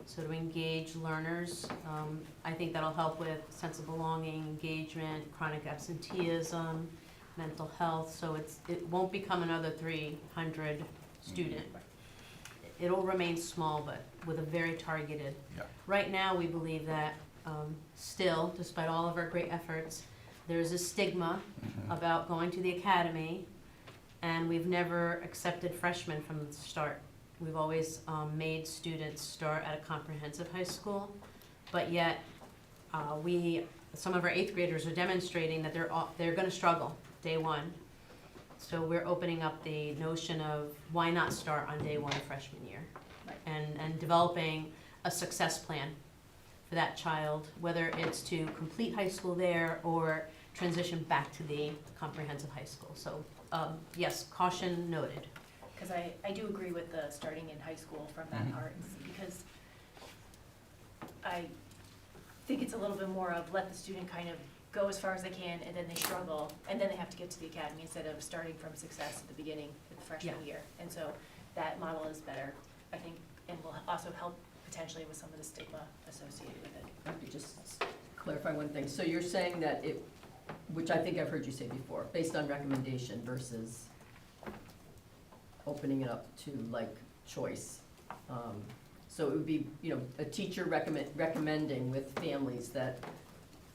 So to engage learners, I think that'll help with sense of belonging, engagement, chronic absenteeism, mental health, so it won't become another 300 student. It'll remain small, but with a very targeted. Yeah. Right now, we believe that, still, despite all of our great efforts, there's a stigma about going to the academy, and we've never accepted freshmen from the start. We've always made students start at a comprehensive high school, but yet some of our 8th graders are demonstrating that they're gonna struggle day one. So we're opening up the notion of why not start on day one of freshman year? Right. And developing a success plan for that child, whether it's to complete high school there or transition back to the comprehensive high school. So, yes, caution noted. Because I do agree with the starting in high school from that part, because I think it's a little bit more of let the student kind of go as far as they can, and then they struggle, and then they have to get to the academy instead of starting from success at the beginning of the freshman Yeah. year. And so that model is better, I think, and will also help potentially with some of the stigma associated with it. Let me just clarify one thing. So you're saying that which I think I've heard you say before, based on recommendation versus opening it up to like choice. So it would be, a teacher recommending with families that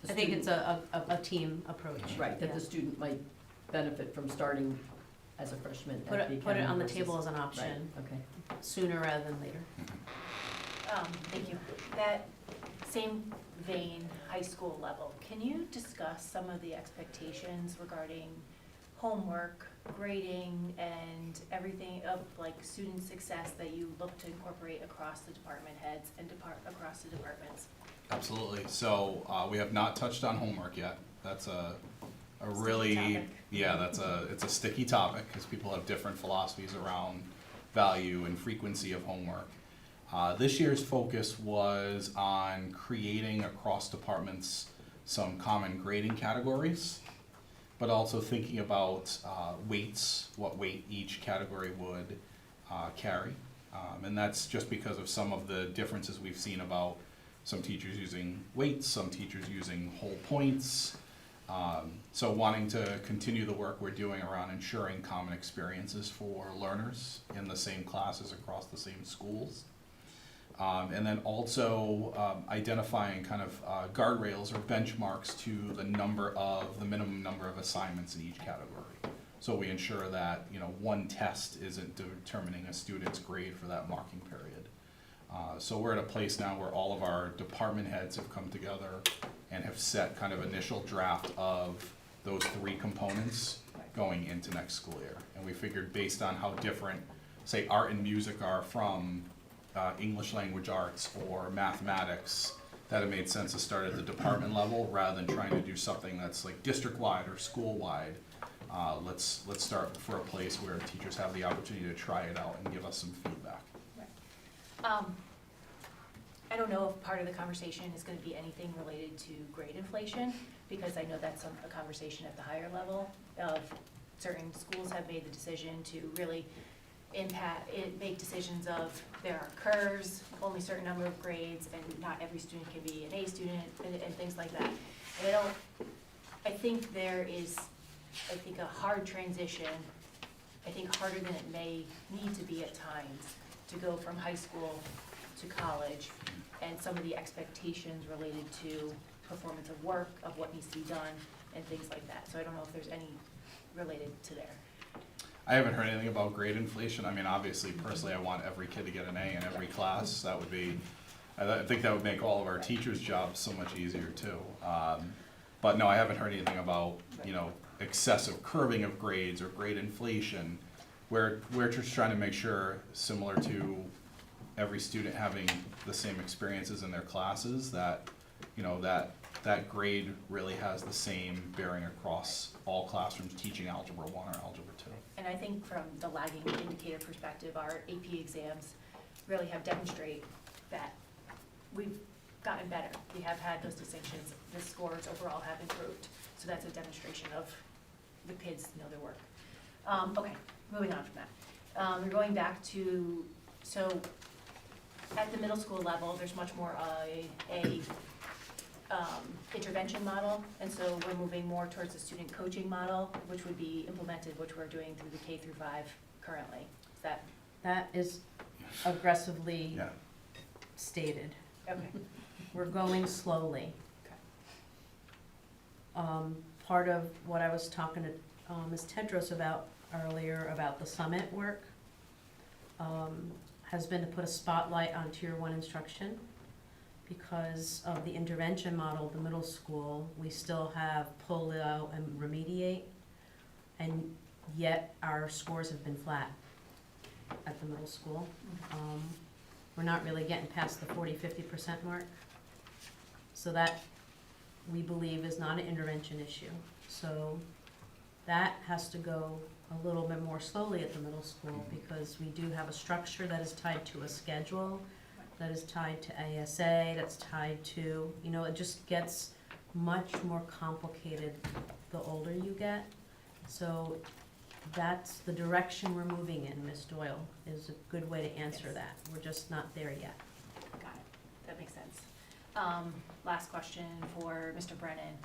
the I think it's student- a team approach. Right, that Yeah. the student might benefit from starting as a freshman at the Put academy. it on the versus- table as an Right, option, okay. sooner rather than later. Thank you. That same vein, high school level, can you discuss some of the expectations regarding homework, grading, and everything of like student success that you look to incorporate across the department heads and across the departments? Absolutely. So we have not touched on homework yet. That's a Sticky really, topic. yeah, it's a sticky topic because people have different philosophies around value and frequency of homework. This year's focus was on creating across departments some common grading categories, but also thinking about weights, what weight each category would carry. And that's just because of some of the differences we've seen about some teachers using weights, some teachers using whole points. So wanting to continue the work we're doing around ensuring common experiences for learners in the same classes across the same schools. And then also identifying kind of guardrails or benchmarks to the minimum number of assignments in each category. So we ensure that, you know, one test isn't determining a student's grade for that marking period. So we're at a place now where all of our department heads have come together and have set kind of initial draft of those 3 components going into next school year. And we figured based on how different, say, art and music are from English language arts or mathematics, that it made sense to start at the department level rather than trying to do something that's like district-wide or school-wide. Let's start for a place where teachers have the opportunity to try it out and give us some feedback. I don't know if part of the conversation is gonna be anything related to grade inflation, because I know that's a conversation at the higher level of certain schools have made the decision to really make decisions of there are curves, only a certain number of grades, and not every student can be an A student, and things like that. And I think there is, a hard transition, harder than it may need to be at times, to go from high school to college, and some of the expectations related to performance of work, of what needs to be done, and things like that. So I don't know if there's any related to there. I haven't heard anything about grade inflation. I mean, obviously, personally, I want every kid to get an A in every class. That would be, I think that would make all of our teachers' jobs so much easier too. But no, I haven't heard anything about, you know, excessive curving of grades or grade inflation. We're just trying to make sure, similar to every student having the same experiences in their classes, that, you know, that grade really has the same bearing across all classrooms teaching Algebra 1 or Algebra 2. And I think from the lagging indicator perspective, our AP exams really have demonstrated that we've gotten better. We have had those distinctions. The scores overall have improved. So that's a demonstration of the kids know their work. Okay, moving on from that. We're going back to, so at the middle school level, there's much more a intervention model, and so we're moving more towards the student coaching model, which would be implemented, which we're doing through the K through 5 currently. Is that? That is aggressively Yeah. stated. Okay. We're going slowly. Okay. Part of what I was talking to Ms. Tedros about earlier, about the summit work, has been to put a spotlight on Tier 1 instruction. Because of the intervention model, the middle school, we still have pull out and remediate, and yet our scores have been flat at the middle school. We're not really getting past the 40–50% mark. So that, we believe, is not an intervention issue. So that has to go a little bit more slowly at the middle school, because we do have a structure that is tied to a schedule, that is tied to ASA, that's tied to, you know, it just gets much more complicated the older you get. So that's the direction we're moving in, Ms. Doyle, is a good way to answer that. We're just not there yet. Got it. That makes sense. Last question for Mr. Brennan.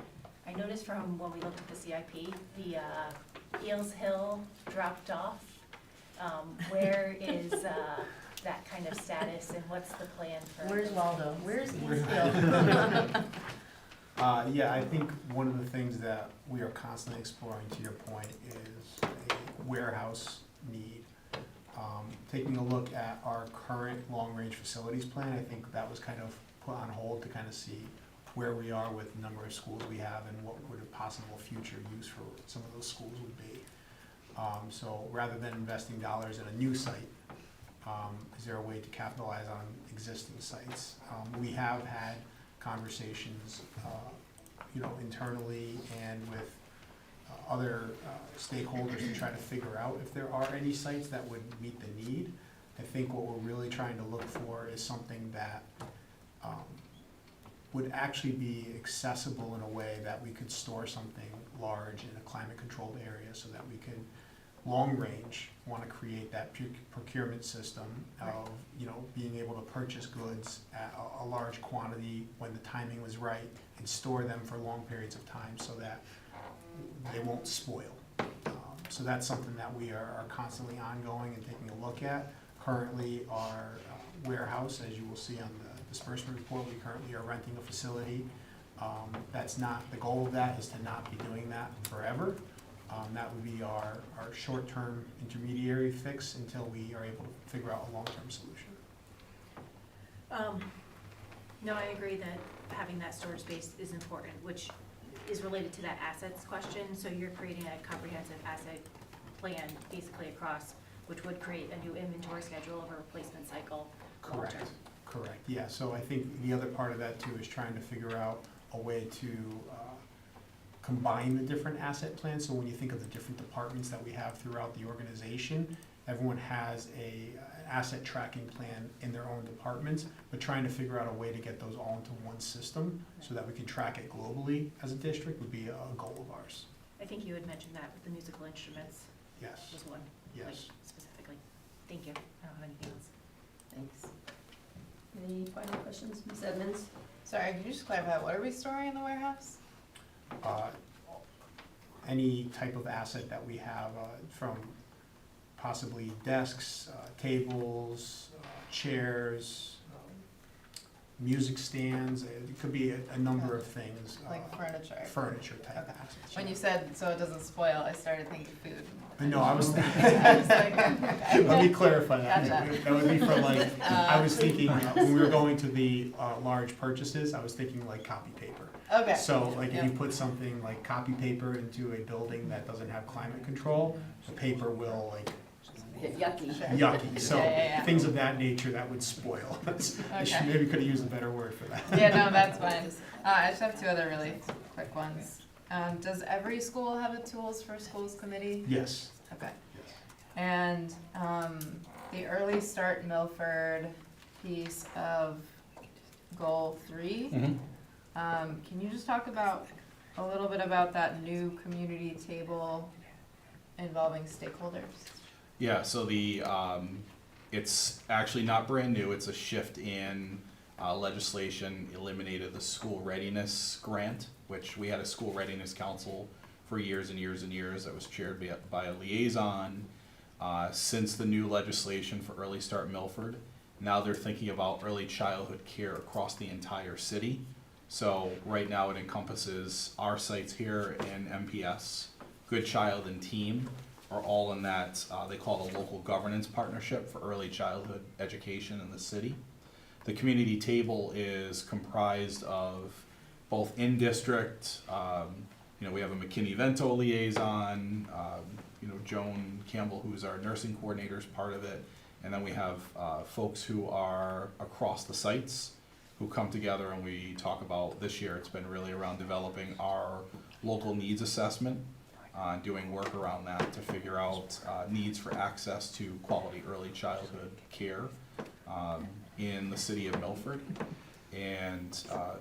I noticed from when we looked at the CIP, the Eels Hill dropped off. Where is that kind of status, and what's the plan for? Where's Waldo? Where's East Yeah, I think one of the things that we are constantly exploring, to your point, is a warehouse need. Taking a look at our current long-range facilities plan, I think that was kind of put on hold to kind of see where we are with the number of schools we have and what would a possible future use for some of those schools would be. So rather than investing dollars in a new site, is there a way to capitalize on existing sites? We have had conversations, internally and with other stakeholders to try to figure out if there are any sites that would meet the need. I think what we're really trying to look for is something that would actually be accessible in a way that we could store something large in a climate-controlled area, so that we could, long range, want to create that procurement system of, being able to purchase goods at a large quantity when the timing was right, and store them for long periods of time so that they won't spoil. So that's something that we are constantly ongoing and taking a look at. Currently, our warehouse, as you will see on the disbursement report, we currently are renting a facility. That's not, the goal of that is to not be doing that forever. That would be our short-term intermediary fix until we are able to figure out a long-term solution. No, I agree that having that storage space is important, which is related to that assets question. So you're creating a comprehensive asset plan basically across, which would create a new inventory schedule of a replacement cycle. Correct, long-term. correct, yeah. So I think the other part of that too is trying to figure out a way to combine the different asset plans. So when you think of the different departments that we have throughout the organization, everyone has an asset tracking plan in their own departments, but trying to figure out a way to get those all into one system so that we can track it globally as a district would be a goal of ours. I think you had mentioned that with the musical instruments Yes, was one, like yes. specifically. Thank you. I don't have anything else. Thanks. Any final questions, Ms. Edmonds? Sorry, could you just clarify, what are we storing in the warehouse? Any type of asset that we have, from possibly desks, tables, chairs, music stands, it could be a number of things. Like furniture? Furniture type Okay. assets. When you said, so it doesn't spoil, I started thinking food. No, I was thinking, I was like, okay. let me clarify that. Gotcha. That would be for like, I was thinking, when we were going to the large purchases, I was thinking like copy paper. Okay. So like if Yeah. you put something like copy paper into a building that doesn't have climate control, the paper will like Yucky. yucky. So Yeah. things of that nature that would spoil. I should, maybe could have used a better word for that. Yeah, no, that's fine. I just have two other really quick ones. Does every school have a tools for schools committee? Yes. Okay. Yes. And the early start Milford piece of goal 3, can you just talk about a little bit about that new community table involving stakeholders? Yeah, so it's actually not brand new, it's a shift in legislation, eliminated the school readiness grant, which we had a school readiness council for years and years and years that was chaired by a liaison. Since the new legislation for Early Start Milford, now they're thinking about early childhood care across the entire city. So right now it encompasses our sites here in MPS, Good Child and Team are all in that, they call it a local governance partnership for early childhood education in the city. The community table is comprised of both in-district, we have a McKinney-Vento liaison, Joan Campbell, who's our nursing coordinator, is part of it. And then we have folks who are across the sites who come together and we talk about, this year it's been really around developing our local needs assessment, doing work around that to figure out needs for access to quality early childhood care in the city of Milford. And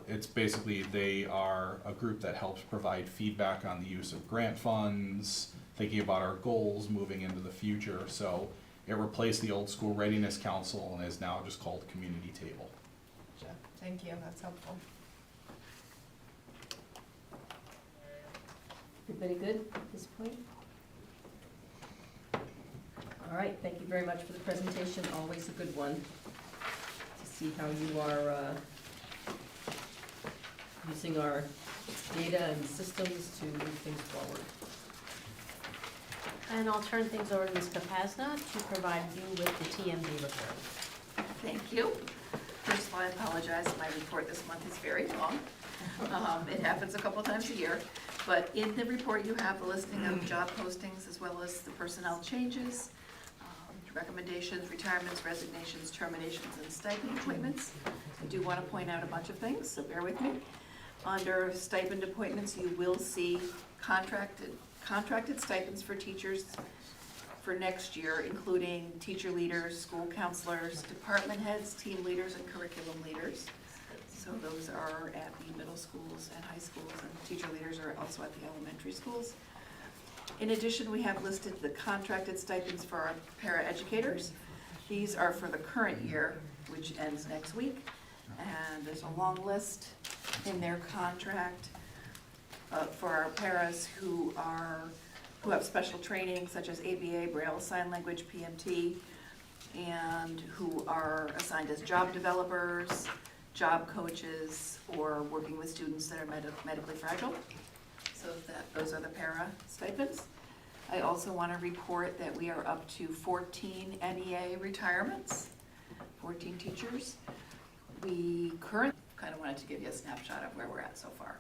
it's basically, they are a group that helps provide feedback on the use of grant funds, thinking about our goals moving into the future. So it replaced the old school readiness council and is now just called community table. Gotcha. Thank you, that's helpful. Everybody good at this point? All right, thank you very much for the presentation, always a good one to see how you are using our data and systems to move things forward. And I'll turn things over to Ms. Capazna to provide you with the TMB report. Thank you. First of all, I apologize, my report this month is very long. It happens a couple times a year. But in the report, you have a listing of job postings as well as the personnel changes. recommendations, retirements, resignations, terminations, and stipend appointments. I do want to point out a bunch of things, so bear with me. Under stipend appointments, you will see contracted stipends for teachers for next year, including teacher leaders, school counselors, department heads, team leaders, and curriculum leaders. So those are at the middle schools and high schools, and teacher leaders are also at the elementary schools. In addition, we have listed the contracted stipends for our paraeducators. These are for the current year, which ends next week. And there's a long list in their contract for our paras who have special training such as ABA, Braille, Sign Language, PMT, and who are assigned as job developers, job coaches, or working with students that are medically fragile. So those are the para stipends. I also want to report that we are up to 14 MEA retirements, 14 teachers. We currently kind of wanted to give you a snapshot of where we're at so far.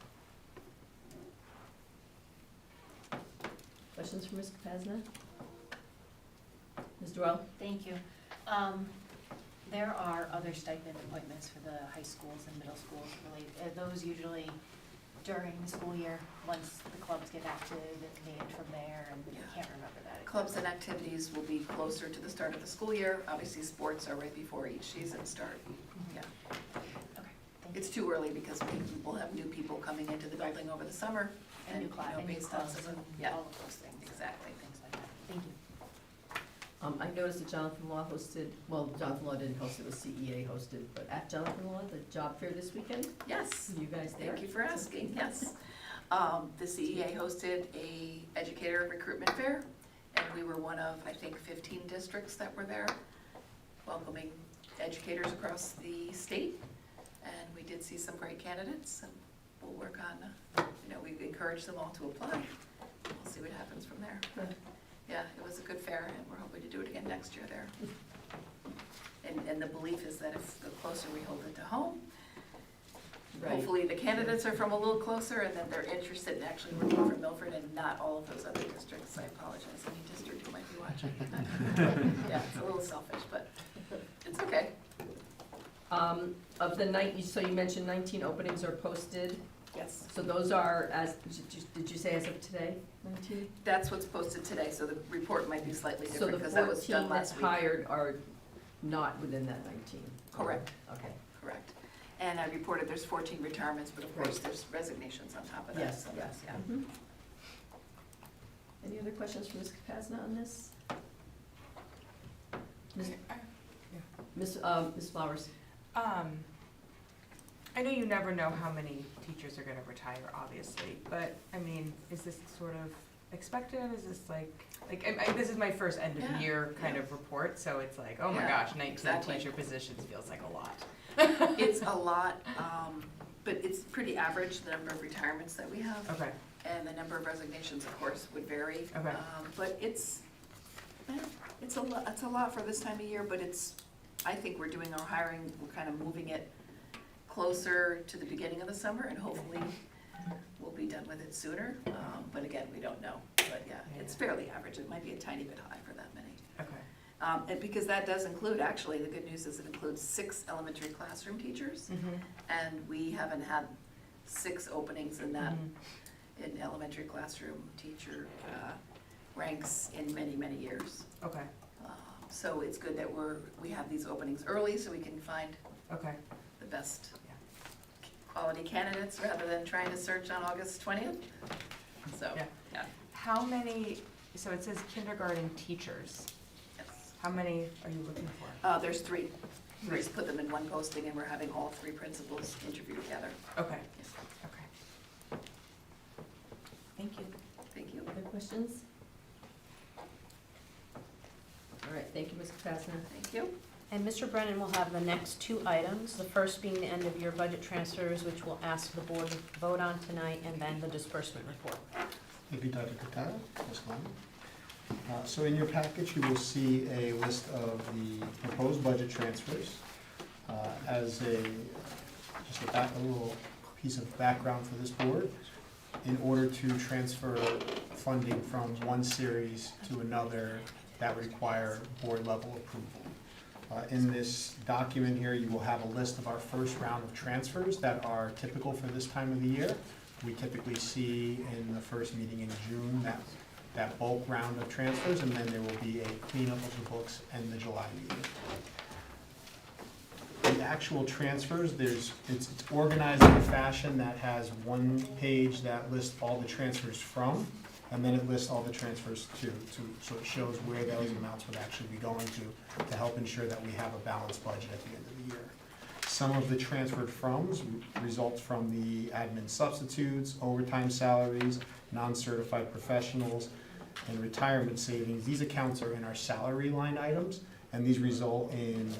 Questions for Ms. Kapazna? Ms. Doyle? Thank you. There are other stipend appointments for the high schools and middle schools related. Those usually during the school year, once the clubs get active and named from there, and I can't remember that. Clubs and activities will be closer to the start of the school year. Obviously, sports are right before each season start. Yeah. Okay, thank you. It's too early because we will have new people coming into the building over the summer. And new class, and new based on clubs, some- and yeah, all of those things. exactly. Things like that. Thank you. I noticed that Jonathan Law hosted, well, Jonathan Law didn't host it, was CEA hosted, but at Jonathan Law, the job fair this weekend, Yes. you guys there? Thank you for asking, yes. The CEA hosted a educator recruitment fair, and we were one of, I think, 15 districts that were there, welcoming educators across the state. And we did see some great candidates, and we'll work on, we encourage them all to apply. We'll see what happens from there. Good. Yeah, it was a good fair, and we're hoping to do it again next year there. And the belief is that if the closer we hold it to home, Right. hopefully the candidates are from a little closer, and then they're interested in actually working for Milford and not all of those other districts. I apologize, any district who might be watching. Yeah, it's a little selfish, but it's okay. Of the so you mentioned 19 openings are posted, Yes, so those are did you say as of today, 19? that's what's posted today, so the report might be slightly So different the because that was 14 done that's last week. hired are not within that 19? Correct. Okay, Correct. And I reported there's 14 retirements, but of course Right. there's resignations on top of that. yes, so yes. yeah. Mhm. Any other questions for Ms. Kapazna on this? Ms. Flowers? I know you never know how many teachers are gonna retire, obviously, but, I mean, is this sort of expected? Is this this is my first end Yeah, of year kind yeah. of report, so it's like, oh my Yeah, gosh, 19 exactly. teacher positions feels like a lot. It's a lot, but it's pretty average, the number of retirements that we have. Okay, And the number of resignations, of course, would vary. Okay. But it's a lot for this time of year, but I think we're doing our hiring, we're kind of moving it closer to the beginning of the summer, and hopefully we'll be done with it sooner. But again, we don't know. But yeah, it's fairly average. It might be a tiny bit high for that many. okay. And because that does include, actually, the good news is it includes 6 elementary classroom teachers. And we haven't had 6 openings in that, in elementary classroom teacher ranks in many, many years. Okay, So it's good that we have these openings early so we can find okay. the best quality candidates rather than trying to search on August 20th. So, Yeah. yeah, How many, so it says kindergarten teachers, yes. how many are you looking for? There's 3. We 3. just put them in one posting, and we're having all 3 principals interview together. Okay, Yes. okay. Thank you. Thank you. Other questions? All right, thank you, Ms. Kapazna. Thank you. And Mr. Brennan will have the next 2 items, the first being the end of year budget transfers, which we'll ask the board to vote on tonight, and then the disbursement report. Thank you, Dr. Katana. Ms. Lyman. So in your package, you will see a list of the proposed budget transfers. As just a little piece of background for this board, in order to transfer funding from one series to another, that require board level approval. In this document here, you will have a list of our first round of transfers that are typical for this time of the year. We typically see in the first meeting in June that bulk round of transfers, and then there will be a cleanup of the books in the July meeting. The actual transfers, it's organized in a fashion that has one page that lists all the transfers from, and then it lists all the transfers to, so it shows where those amounts would actually be going to help ensure that we have a balanced budget at the end of the year. Some of the transferred froms results from the admin substitutes, overtime salaries, non-certified professionals, and retirement savings. These accounts are in our salary line items, and these result in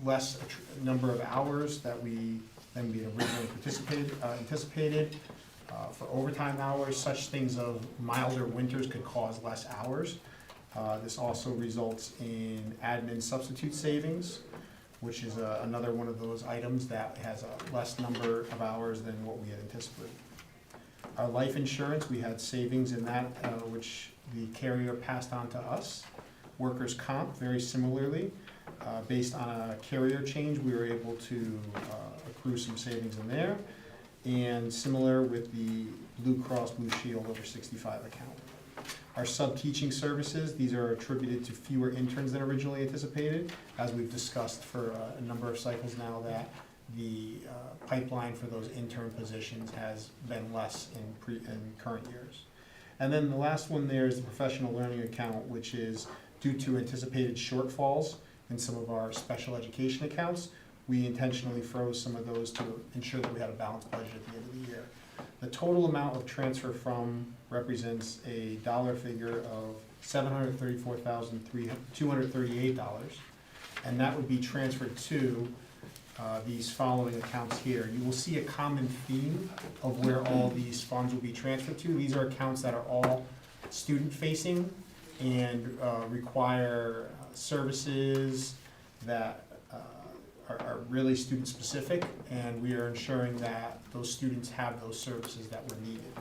less number of hours than we originally anticipated. For overtime hours, such things of milder winters could cause less hours. This also results in admin substitute savings, which is another one of those items that has a less number of hours than what we had anticipated. Our life insurance, we had savings in that, which the carrier passed on to us. Workers' comp, very similarly. Based on a carrier change, we were able to accrue some savings in there. And similar with the Blue Cross Blue Shield over 65 account. Our sub-teaching services, these are attributed to fewer interns than originally anticipated, as we've discussed for a number of cycles now that the pipeline for those intern positions has been less in current years. And then the last one there is the professional learning account, which is due to anticipated shortfalls in some of our special education accounts. We intentionally froze some of those to ensure that we had a balanced budget at the end of the year. The total amount of transfer from represents a dollar figure of $734,238, and that would be transferred to these following accounts here. You will see a common theme of where all these funds will be transferred to. These are accounts that are all student-facing and require services that are really student-specific, and we are ensuring that those students have those services that were needed.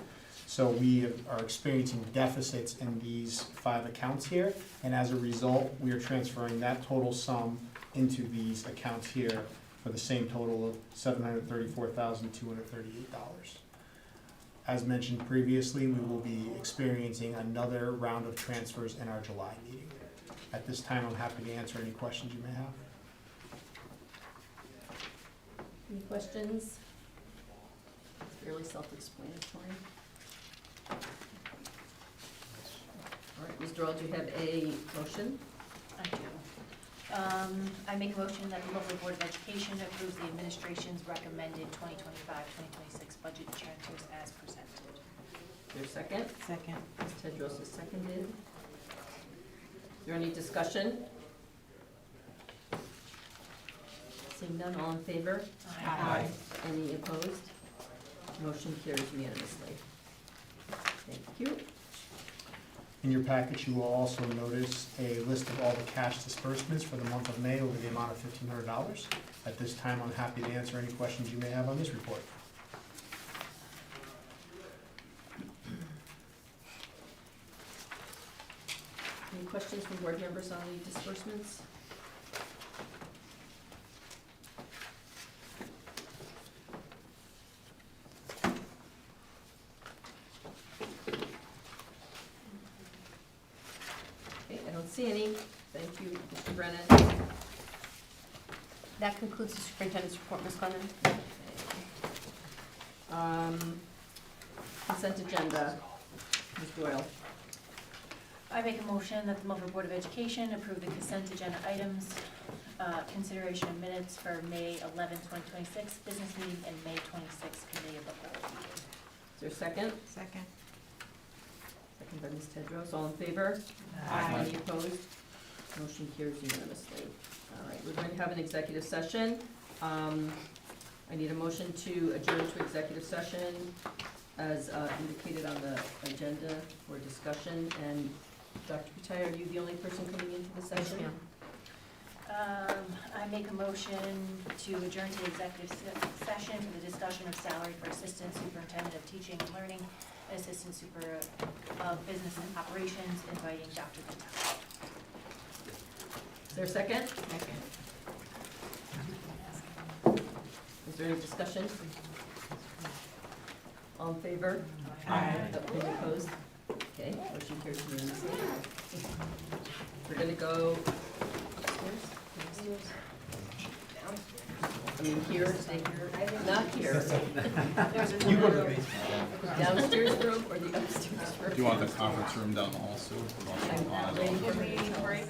So we are experiencing deficits in these 5 accounts here, and as a result, we are transferring that total sum into these accounts here for the same total of $734,238. As mentioned previously, we will be experiencing another round of transfers in our July meeting. At this time, I'm happy to answer any questions you may have. Any questions? It's fairly self-explanatory. All right, Ms. Doral, do you have a motion? I do. I make a motion that the local Board of Education approves the administration's recommended 2025-2026 budget transfers as presented. Is there a second? Second. Ms. Tedros is seconded. Is there any discussion? Seeing none, all in favor? Aye. Any opposed? Motion carries unanimously. Thank you. In your package, you will also notice a list of all the cash disbursements for the month of May over the amount of $1,500. At this time, I'm happy to answer any questions you may have on this report. Any questions from board members on the disbursements? Okay, I don't see any. Thank you, Mr. Brennan. That concludes the superintendent's report, Ms. Glennon. Consent agenda, Ms. Doyle. I make a motion that the Milford Board of Education approve the consent agenda items, consideration of minutes for May 11, 2026, business meeting, and May 26, committee of the whole meeting. Is there a second? Second. Second by Ms. Tedros. All in favor? Aye. Any opposed? Motion carries unanimously. All right, we're going to have an executive session. I need a motion to adjourn to executive session as indicated on the agenda for discussion. And Dr. Patai, are you the only person coming into the session? Yes, I make a motion to adjourn to executive session for the discussion of salary for Assistant Superintendent of Teaching and Learning and Assistant Super of Business and Operations, inviting Dr. Patel. Is there a second? Second. Is there any discussion? All in favor? Aye. Any opposed? Okay, motion carries unanimously. We're gonna go upstairs? Down? I mean, here, stay here, not here. You go to the basement. Downstairs room or the upstairs room? Do you want the conference room down the hall, Sue? I'm not ready for Can we the break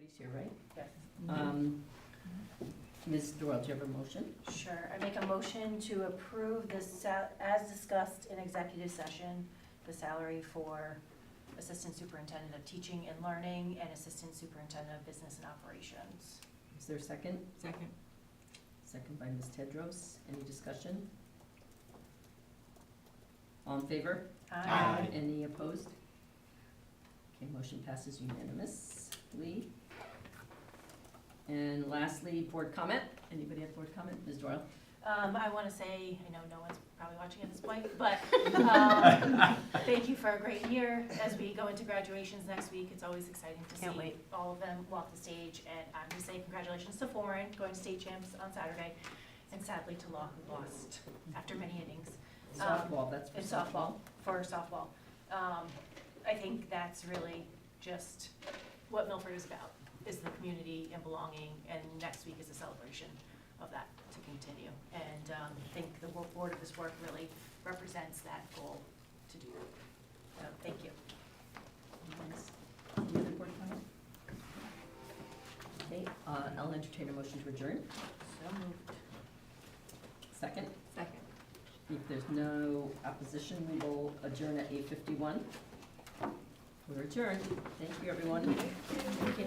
Everybody's here, right? Yes. Ms. Doyle, do you have a motion? Sure, I make a motion to approve as discussed in executive session, the salary for Assistant Superintendent of Teaching and Learning and Assistant Superintendent of Business and Operations. Is there a second? Second. Second by Ms. Tedros. Any discussion? All in favor? Aye. Any opposed? Okay, motion passes unanimously. And lastly, board comment. Anybody have board comment? Ms. Doyle? I want to say, I know no one's probably watching at this point, but thank you for a great year. As we go into graduations next week, it's always exciting to Can't see wait. all of them walk the stage. And I'm going to say congratulations to Foreign, going to state champs on Saturday, and sadly to Law, who lost after many innings. Softball, that's for In softball. for softball. I think that's really just what Milford is about, is the community and belonging, and next week is a celebration of that to continue. And I think the board of this work really represents that goal to do that. So, thank you. Nice. Any other board comment? Okay, I'll entertain a motion to adjourn. So moved. Second? Second. If there's no opposition, we will adjourn at 8:51. We're adjourned. Thank you, everyone. Thank you.